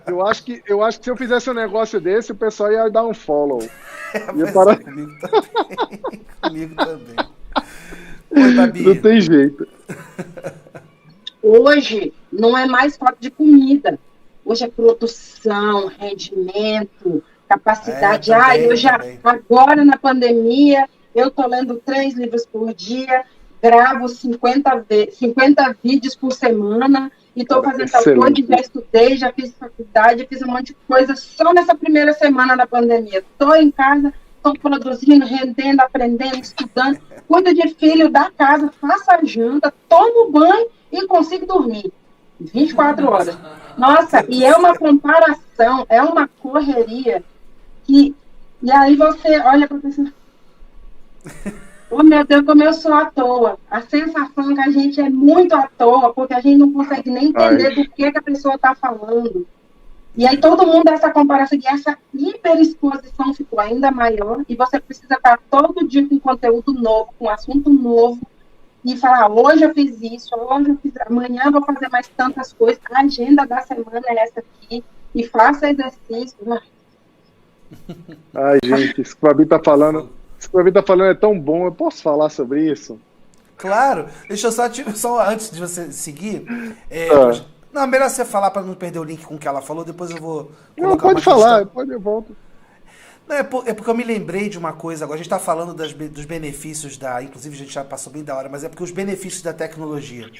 Eu acho que se eu fizesse um negócio desse, o pessoal ia dar um follow. Comigo também. Oi, Babi. Não tem jeito. Hoje não é mais foto de comida. Hoje é produção, rendimento, capacidade. Agora na pandemia, eu estou lendo 3 livros por dia, gravo 50 vídeos por semana, e estou fazendo tal coisa, já estudei, já fiz faculdade, já fiz um monte de coisa só nessa primeira semana da pandemia. Estou em casa, estou produzindo, rendendo, aprendendo, estudando, cuido de filho da casa, faço a janta, tomo banho e consigo dormir. 24 horas. Nossa, e é uma comparação, é uma correria e aí você olha para a pessoa, Oh, meu Deus, como eu sou à toa. A sensação é que a gente é muito à toa, porque a gente não consegue nem entender do que a pessoa está falando. E aí todo mundo, essa comparação e essa hiperexposição ficou ainda maior, e você precisa estar todo dia com conteúdo novo, com assunto novo, e falar, hoje eu fiz isso, hoje eu fiz, amanhã eu vou fazer mais tantas coisas, a agenda da semana é essa aqui, e faça exercício. Ai, gente, isso que o Fabi tá falando é tão bom, eu posso falar sobre isso? Claro, deixa eu só antes de você seguir, não, melhor você falar para não perder o link com o que ela falou, depois eu vou colocar não, pode falar, pode, eu volto. Não, é porque eu me lembrei de uma coisa agora, a gente está falando dos benefícios inclusive a gente já passou bem da hora, mas é porque os benefícios da tecnologia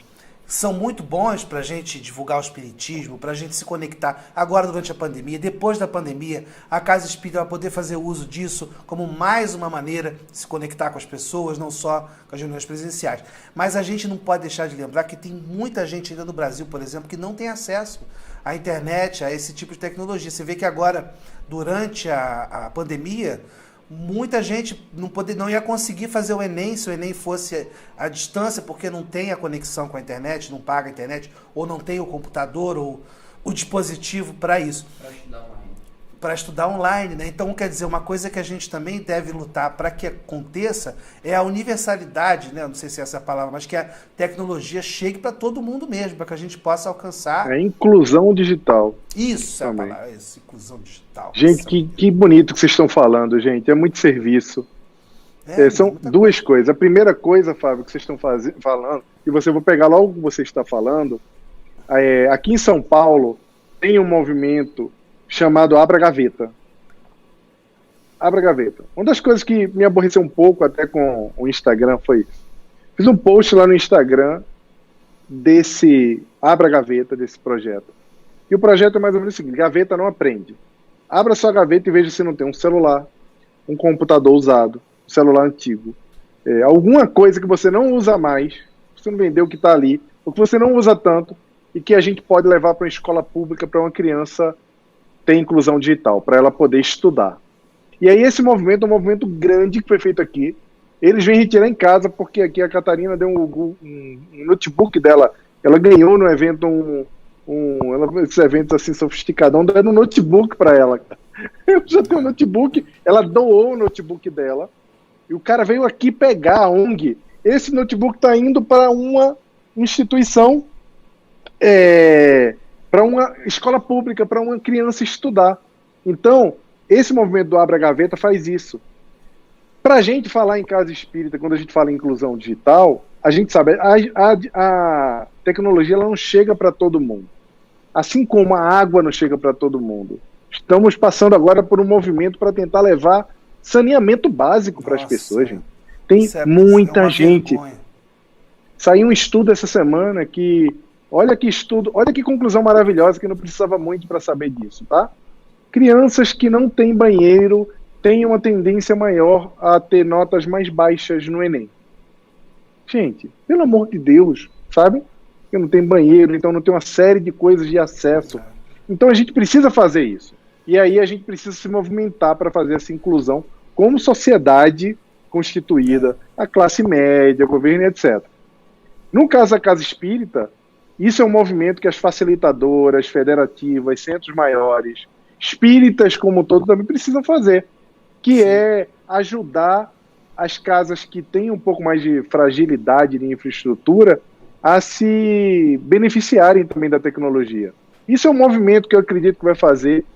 são muito bons para a gente divulgar o espiritismo, para a gente se conectar agora durante a pandemia, depois da pandemia, a Casa Espírita vai poder fazer uso disso como mais uma maneira de se conectar com as pessoas, não só com as reuniões presenciais. Mas a gente não pode deixar de lembrar que tem muita gente ainda no Brasil, por exemplo, que não tem acesso à internet, a esse tipo de tecnologia. Você vê que agora, durante a pandemia, muita gente não ia conseguir fazer o Enem se o Enem fosse à distância, porque não tem a conexão com a internet, não paga a internet, ou não tem o computador ou o dispositivo para isso. Para estudar online, né? Então, quer dizer, uma coisa que a gente também deve lutar para que aconteça é a universalidade, né? Não sei se é essa a palavra, mas que a tecnologia chegue para todo mundo mesmo, para que a gente possa alcançar... É inclusão digital. Isso é a palavra, inclusão digital. Gente, que bonito que vocês estão falando, gente. É muito serviço. São duas coisas. A primeira coisa, Fábio, que vocês estão falando, e vou pegar logo o que você está falando, aqui em São Paulo tem um movimento chamado Abra Gaveta. Abra Gaveta. Uma das coisas que me aborreceu um pouco até com o Instagram foi isso. Fiz um post lá no Instagram desse Abra Gaveta, desse projeto. E o projeto é mais ou menos o seguinte: gaveta não aprende. Abra sua gaveta e veja se não tem um celular, um computador usado, um celular antigo, alguma coisa que você não usa mais, você não vendeu o que está ali, ou que você não usa tanto, e que a gente pode levar para uma escola pública para uma criança ter inclusão digital, para ela poder estudar. E aí esse movimento é um movimento grande que foi feito aqui. Eles vêm retirar em casa, porque aqui a Catarina deu um notebook dela, ela ganhou no evento esses eventos assim sofisticadão, dando um notebook para ela. Eu já tenho um notebook, ela doou o notebook dela, e o cara veio aqui pegar a ONG. Esse notebook está indo para uma instituição, para uma escola pública, para uma criança estudar. Então, esse movimento do Abra Gaveta faz isso. Para a gente falar em casa espírita, quando a gente fala em inclusão digital, a gente sabe, a tecnologia ela não chega para todo mundo. Assim como a água não chega para todo mundo. Estamos passando agora por um movimento para tentar levar saneamento básico para as pessoas, gente. Tem muita gente. Saiu um estudo essa semana que... Olha que conclusão maravilhosa, que não precisava muito para saber disso, tá? Crianças que não têm banheiro têm uma tendência maior a ter notas mais baixas no Enem. Gente, pelo amor de Deus, sabe? Que não tem banheiro, então não tem uma série de coisas de acesso. Então a gente precisa fazer isso. E aí a gente precisa se movimentar para fazer essa inclusão como sociedade constituída, a classe média, o governo, etc. No caso da Casa Espírita, isso é um movimento que as facilitadoras, federativas, centros maiores, espíritas como um todo também precisam fazer, que é ajudar as casas que têm um pouco mais de fragilidade de infraestrutura a se beneficiarem também da tecnologia. Isso é um movimento que eu acredito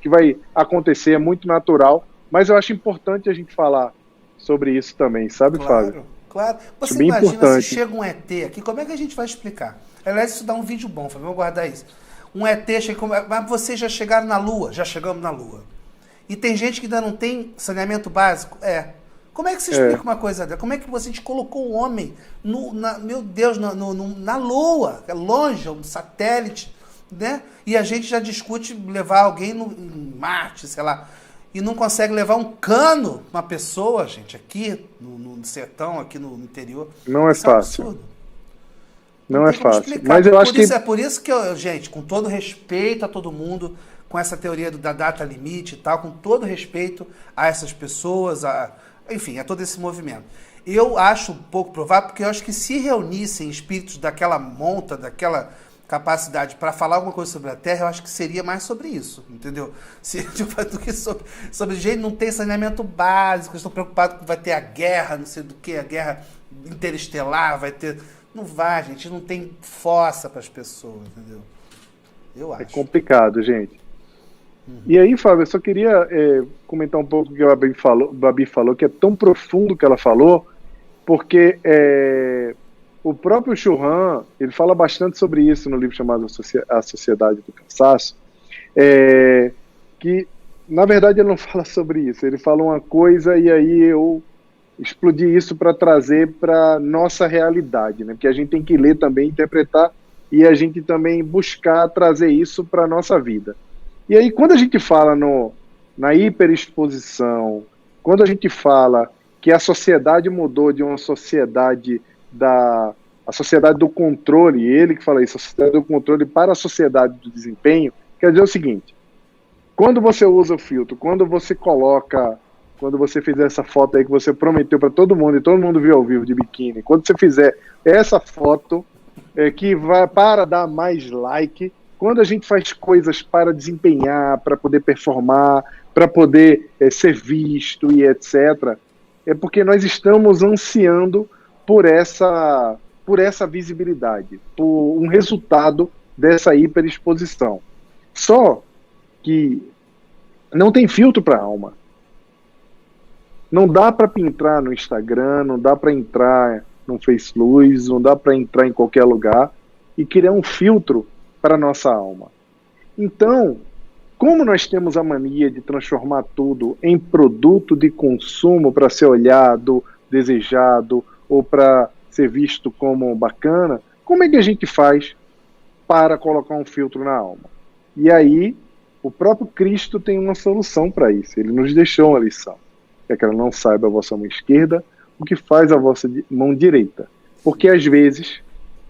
que vai acontecer, é muito natural, mas eu acho importante a gente falar sobre isso também, sabe, Fábio? Claro. Você bem imagina importante. se chega um ET aqui, como é que a gente vai explicar? Aliás, isso dá um vídeo bom, Fábio, vamos guardar isso. Um ET chega, mas vocês já chegaram na Lua? Já chegamos na Lua. E tem gente que ainda não tem saneamento básico? Como é que você explica uma coisa dessa? Como é que você colocou o homem, meu Deus, na Lua, é longe, um satélite, né? E a gente já discute levar alguém em Marte, sei lá, e não consegue levar um cano, uma pessoa, gente, aqui no sertão, aqui no interior. Não é fácil. Absurdo. Não é fácil. Explicar. Mas eu acho que... É por isso que gente, com todo respeito a todo mundo, com essa teoria da data limite e tal, com todo respeito a essas pessoas, enfim, a todo esse movimento. Eu acho um pouco provável, porque eu acho que se reunissem espíritos daquela monta, daquela capacidade para falar alguma coisa sobre a Terra, eu acho que seria mais sobre isso, entendeu? Do que sobre gente não tem saneamento básico, estão preocupados que vai ter a guerra, não sei do que, a guerra interestelar, vai ter... Não vai, gente, não tem força para as pessoas, entendeu? Eu acho. É complicado, gente. E aí, Fábio, eu só queria comentar um pouco o que a Babi falou, que é tão profundo que ela falou, porque o próprio Churran, ele fala bastante sobre isso no livro chamado A Sociedade do Cansaço, que, na verdade, ele não fala sobre isso, ele fala uma coisa e aí eu explodi isso para trazer para nossa realidade, né? Porque a gente tem que ler também, interpretar, e a gente também buscar trazer isso para a nossa vida. E aí, quando a gente fala na hiperexposição, quando a gente fala que a sociedade mudou de uma sociedade a sociedade do controle, ele que fala isso, a sociedade do controle para a sociedade do desempenho, quer dizer o seguinte: quando você usa o filtro, quando você fizer essa foto aí que você prometeu para todo mundo, e todo mundo viu ao vivo de biquíni, quando você fizer essa foto que vai para dar mais like, quando a gente faz coisas para desempenhar, para poder performar, para poder ser visto e etc., é porque nós estamos ansiando por essa visibilidade, por um resultado dessa hiperexposição. Só que não tem filtro para a alma. Não dá para entrar no Instagram, não dá para entrar no Faceluz, não dá para entrar em qualquer lugar e criar um filtro para a nossa alma. Então, como nós temos a mania de transformar tudo em produto de consumo para ser olhado, desejado ou para ser visto como bacana, como é que a gente faz para colocar um filtro na alma? E aí, o próprio Cristo tem uma solução para isso. Ele nos deixou uma lição. É que ela não saiba a vossa mão esquerda o que faz a vossa mão direita. Porque às vezes,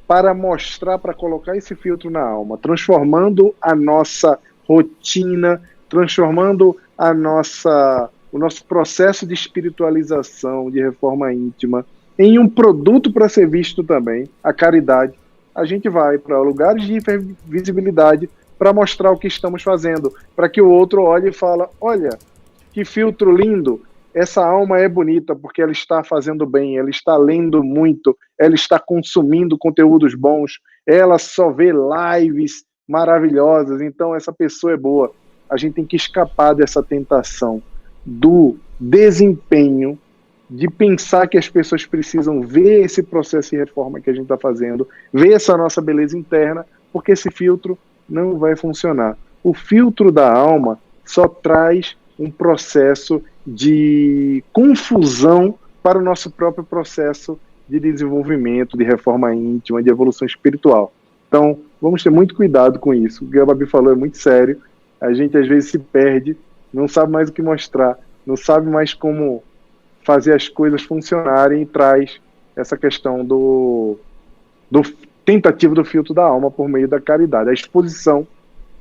para mostrar, para colocar esse filtro na alma, transformando a nossa rotina, transformando o nosso processo de espiritualização, de reforma íntima, em um produto para ser visto também, a caridade, a gente vai para lugares de hipervisibilidade para mostrar o que estamos fazendo, para que o outro olhe e fale: olha, que filtro lindo, essa alma é bonita porque ela está fazendo bem, ela está lendo muito, ela está consumindo conteúdos bons, ela só vê lives maravilhosas, então essa pessoa é boa. A gente tem que escapar dessa tentação do desempenho, de pensar que as pessoas precisam ver esse processo de reforma que a gente está fazendo, ver essa nossa beleza interna, porque esse filtro não vai funcionar. O filtro da alma só traz um processo de confusão para o nosso próprio processo de desenvolvimento, de reforma íntima, de evolução espiritual. Então, vamos ter muito cuidado com isso. O que a Babi falou é muito sério. A gente, às vezes, se perde, não sabe mais o que mostrar, não sabe mais como fazer as coisas funcionarem, e traz essa questão do tentativa do filtro da alma por meio da caridade, a exposição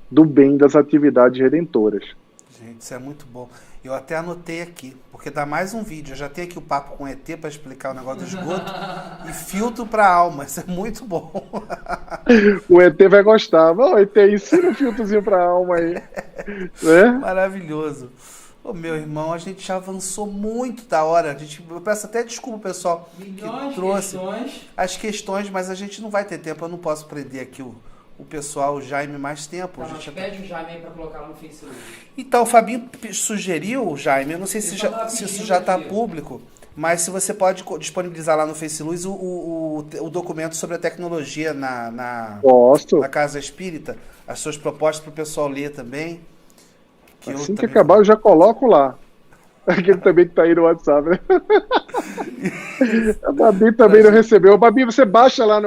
do bem das atividades redentoras. Gente, isso é muito bom. Eu até anotei aqui, porque dá mais um vídeo. Eu já tenho aqui o papo com o ET para explicar o negócio do esgoto e filtro para alma. Isso é muito bom. O ET vai gostar. Bom, ET, ensina um filtrozinho para alma aí. Né? Maravilhoso. Ô, meu irmão, a gente já avançou muito da hora. Eu peço até desculpa, pessoal, que trouxe as questões, mas a gente não vai ter tempo. Eu não posso prender aqui o pessoal, o Jaime, mais tempo. Não, pede o Jaime aí pra colocar lá no Facebook. Então, o Fabinho sugeriu, Jaime, eu não sei se isso já está público, mas se você pode disponibilizar lá no Faceluz o documento sobre a tecnologia na Casa Espírita, as suas propostas para o pessoal ler também. Assim que acabar, eu já coloco lá. Aquele também que tá aí no WhatsApp, né? A Babi também não recebeu. Babi, você baixa lá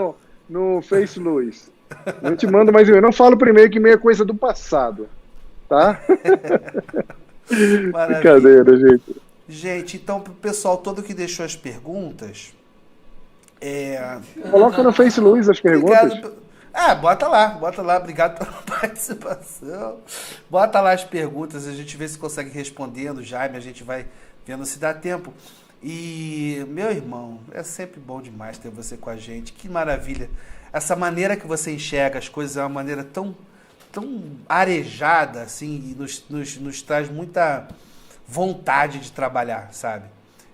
no Faceluz. Eu te mando mais e-mail. Não falo primeiro, que e-mail é coisa do passado. Tá? Brincadeira, gente. Gente, então, pro pessoal todo que deixou as perguntas... Coloca no Faceluz as perguntas. Obrigado. Bota lá, obrigado pela participação. Bota lá as perguntas, a gente vê se consegue respondendo, Jaime, a gente vai vendo se dá tempo. E, meu irmão, é sempre bom demais ter você com a gente. Que maravilha. Essa maneira que você enxerga as coisas é uma maneira tão arejada, assim, e nos traz muita vontade de trabalhar, sabe?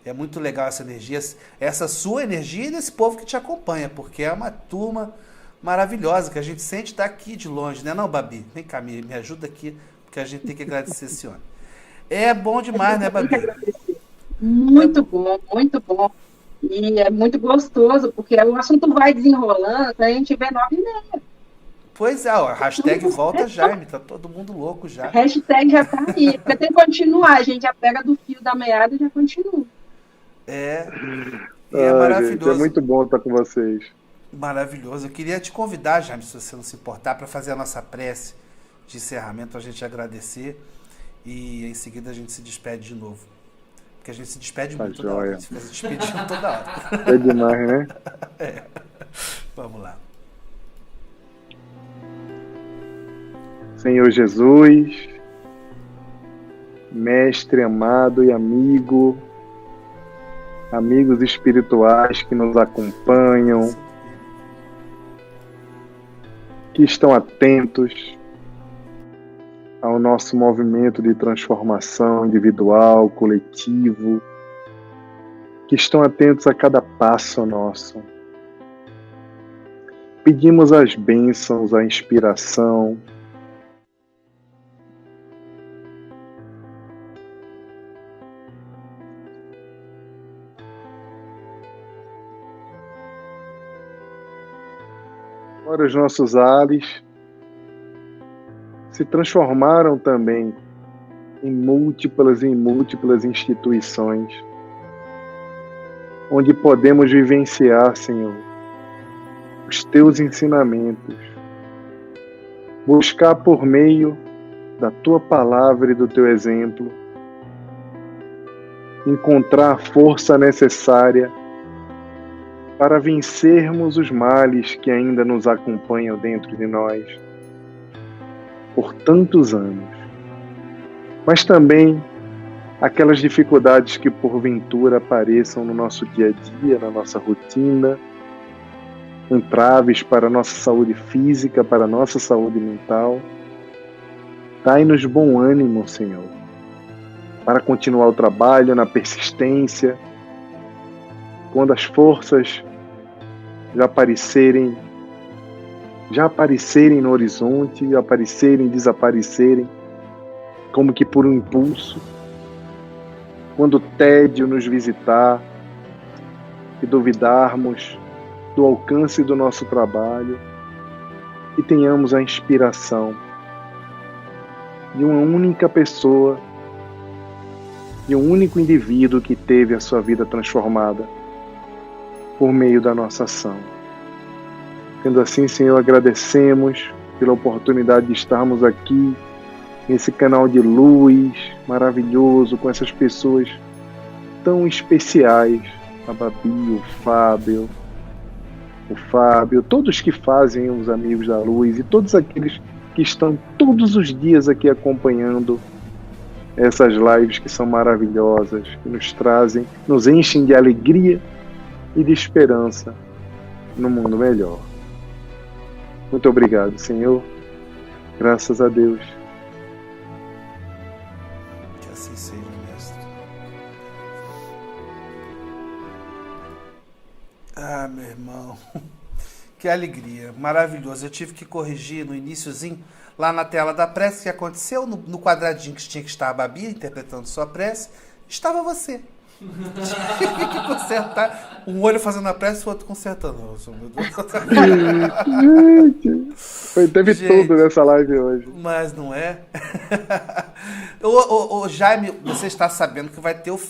É muito legal essa energia, essa sua energia e desse povo que te acompanha, porque é uma turma maravilhosa que a gente sente daqui de longe, né não, Babi? Vem cá, me ajuda aqui, porque a gente tem que agradecer esse homem. É bom demais, né, Babi? Muito bom, muito bom. E é muito gostoso, porque o assunto vai desenrolando, a gente vê 9h30. Pois é, ó, hashtag volta Jaime, tá todo mundo louco já. A hashtag já tá aí, porque tem que continuar, a gente já pega do fio da meada e já continua. É, e é maravilhoso. Gente, é muito bom estar com vocês. Maravilhoso. Eu queria te convidar, Jaime, se você não se importar, para fazer a nossa prece de encerramento, a gente agradecer e em seguida a gente se despede de novo. Porque a gente se despede muito toda hora, a gente fica se despedindo toda hora. É demais, né? É. Vamos lá. Senhor Jesus, mestre amado e amigo, amigos espirituais que nos acompanham, que estão atentos ao nosso movimento de transformação individual, coletivo, que estão atentos a cada passo nosso. Pedimos as bênçãos, a inspiração, Agora os nossos ares se transformaram também em múltiplas e múltiplas instituições, onde podemos vivenciar, Senhor, os Teus ensinamentos, buscar por meio da Tua palavra e do Teu exemplo, encontrar a força necessária para vencermos os males que ainda nos acompanham dentro de nós por tantos anos, mas também aquelas dificuldades que porventura apareçam no nosso dia a dia, na nossa rotina, entraves para a nossa saúde física, para a nossa saúde mental. Dai-nos bom ânimo, Senhor, para continuar o trabalho na persistência, quando as forças já aparecerem no horizonte, desaparecerem, como que por um impulso, quando o tédio nos visitar e duvidarmos do alcance do nosso trabalho, e tenhamos a inspiração de uma única pessoa, de um único indivíduo que teve a sua vida transformada por meio da nossa ação. Sendo assim, Senhor, agradecemos pela oportunidade de estarmos aqui nesse canal de luz maravilhoso, com essas pessoas tão especiais, a Babi, o Fábio, todos que fazem os Amigos da Luz e todos aqueles que estão todos os dias aqui acompanhando essas lives que são maravilhosas, que nos trazem, nos enchem de alegria e de esperança no mundo melhor. Muito obrigado, Senhor. Graças a Deus. Que assim seja, mestre. Ah, meu irmão. Que alegria. Maravilhoso. Eu tive que corrigir no iniciozinho, lá na tela da prece, que aconteceu no quadradinho que tinha que estar a Babi interpretando sua prece, estava você. Tive que consertar. Um olho fazendo a prece e o outro consertando. Gente, teve tudo nessa live hoje. Mas não é? Ô, Jaime, você está sabendo que vai ter o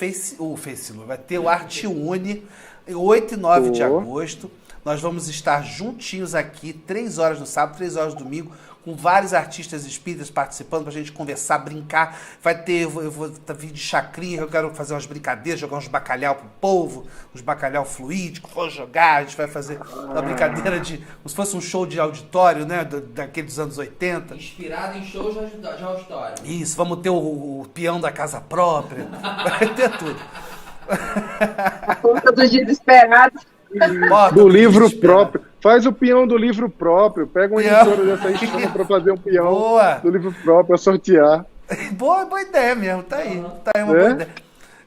vai ter o Arte Une, 8 e 9 de agosto. Nós vamos estar juntinhos aqui, 3 horas no sábado, 3 horas no domingo, com vários artistas espíritas participando pra gente conversar, brincar. Vai ter, eu vou vir de chacrinha, eu quero fazer umas brincadeiras, jogar uns bacalhau pro povo, uns bacalhau fluídico, vou jogar, a gente vai fazer uma brincadeira de, como se fosse um show de auditório, né, daquele dos anos 80. Inspirado em shows de auditório. Isso, vamos ter o peão da casa própria, vai ter tudo. A conta dos desesperados. Bota Do no livro desespero. próprio. Faz o peão do livro próprio. Pega uma Peão. editora dessa aí chama pra fazer um peão Boa. do livro próprio, a sortear. Boa ideia mesmo, tá aí. Tá aí uma É? boa ideia.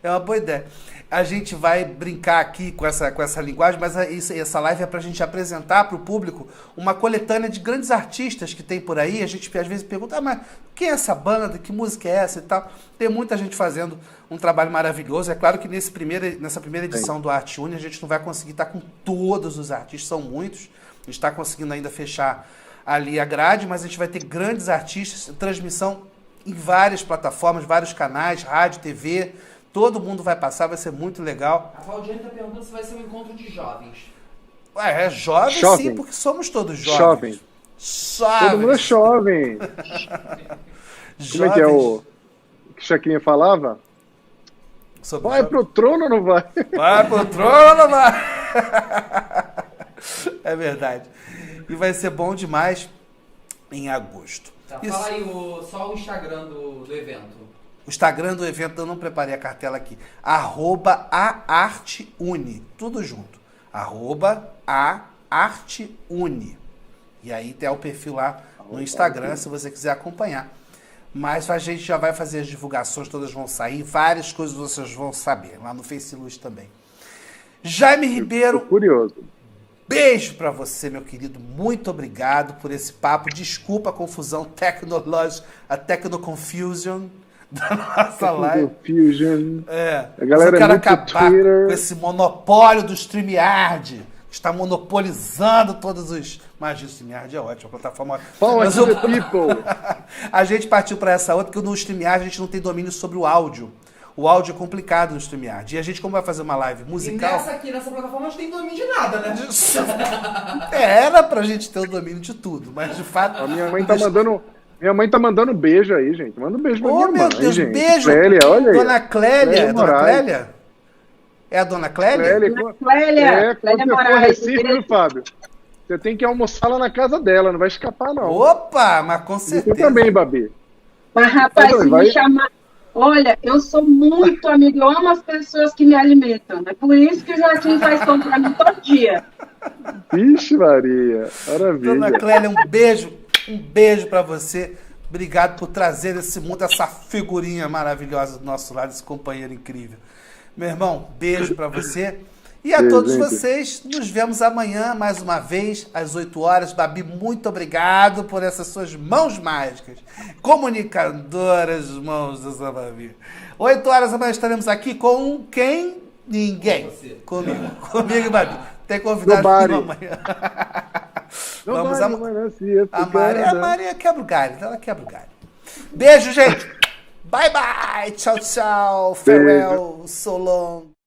É uma boa ideia. A gente vai brincar aqui com essa linguagem, mas essa live é pra gente apresentar pro público uma coletânea de grandes artistas que tem por aí. A gente às vezes pergunta, mas quem é essa banda? Que música é essa e tal? Tem muita gente fazendo um trabalho maravilhoso. É claro que nessa primeira edição do Arte Uni a gente não vai conseguir estar com todos os artistas, são muitos. A gente está conseguindo ainda fechar ali a grade, mas a gente vai ter grandes artistas, transmissão em várias plataformas, vários canais, rádio, TV. Todo mundo vai passar, vai ser muito legal. A Claudiane tá perguntando se vai ser um encontro de jovens. Ué, é jovem sim, Jovem. porque somos todos jovens. Todo mundo é jovem. Como é que é o que Chacrinha falava? Somos Vai jovens. pro trono ou não vai? Vai pro trono, vai! É verdade. E vai ser bom demais em agosto. Tá, Isso. fala aí só o Instagram do evento. O Instagram do evento, eu não preparei a cartela aqui. @aarteune. Tudo junto. @aarteune. E aí tem o perfil lá no Instagram, se você quiser acompanhar. Mas a gente já vai fazer as divulgações, todas vão sair. Várias coisas vocês vão saber. Lá no FaceLuz também. Jaime Ribeiro, Tô curioso. beijo pra você, meu querido. Muito obrigado por esse papo. Desculpa a confusão tecnológica, a Tecnoconfusion da nossa live. Fusion. É, A galera eu quero é muito acabar Twitter. com esse monopólio do StreamYard, que está monopolizando todos os... Mas o StreamYard é ótimo, a plataforma... Power Mas to the people. a gente partiu para essa outra, porque no StreamYard a gente não tem domínio sobre o áudio. O áudio é complicado no StreamYard. E a gente, como vai fazer uma live E musical... nessa plataforma a gente tem domínio de nada, né? Era pra gente ter o domínio de tudo, mas de fato... A minha mãe tá mandando. Minha mãe tá mandando beijo aí, gente. Manda um beijo pra Oh, minha meu mãe, Deus, gente. beijo! Clélia, olha aí. Dona Clélia, Clélia é Dona Moraes. Clélia? É a Dona Clélia? Clélia, Clélia, quando Clélia você for a Moraes. Recife, viu, Fábio? Você tem que almoçar lá na casa dela, não vai escapar, não. Opa, mas com Você certeza. também, Babi. Mas, rapaz, Vai, se vai. me chamar... Olha, eu sou muito amiga, eu amo as pessoas que me alimentam. É por isso que o Joaquim faz pão pra mim todo dia. Vixe, Maria. Dona Maravilha. Clélia, um beijo pra você. Obrigado por trazer esse mundo, essa figurinha maravilhosa do nosso lado, esse companheiro incrível. Meu irmão, beijo pra você. E a Beijo, todos gente. vocês, nos vemos amanhã, mais uma vez, às 8 horas. Babi, muito obrigado por essas suas mãos mágicas. Comunicadoras mãos da Babi. 8 horas amanhã estaremos aqui com quem? Ninguém. Você. Comigo e Babi. Tem convidado Nobody. amanhã. Vamos Nobody a Maria quebra o galho, ela quebra o galho. Beijo, gente. Bye, bye. Tchau, tchau. Farewell. So long.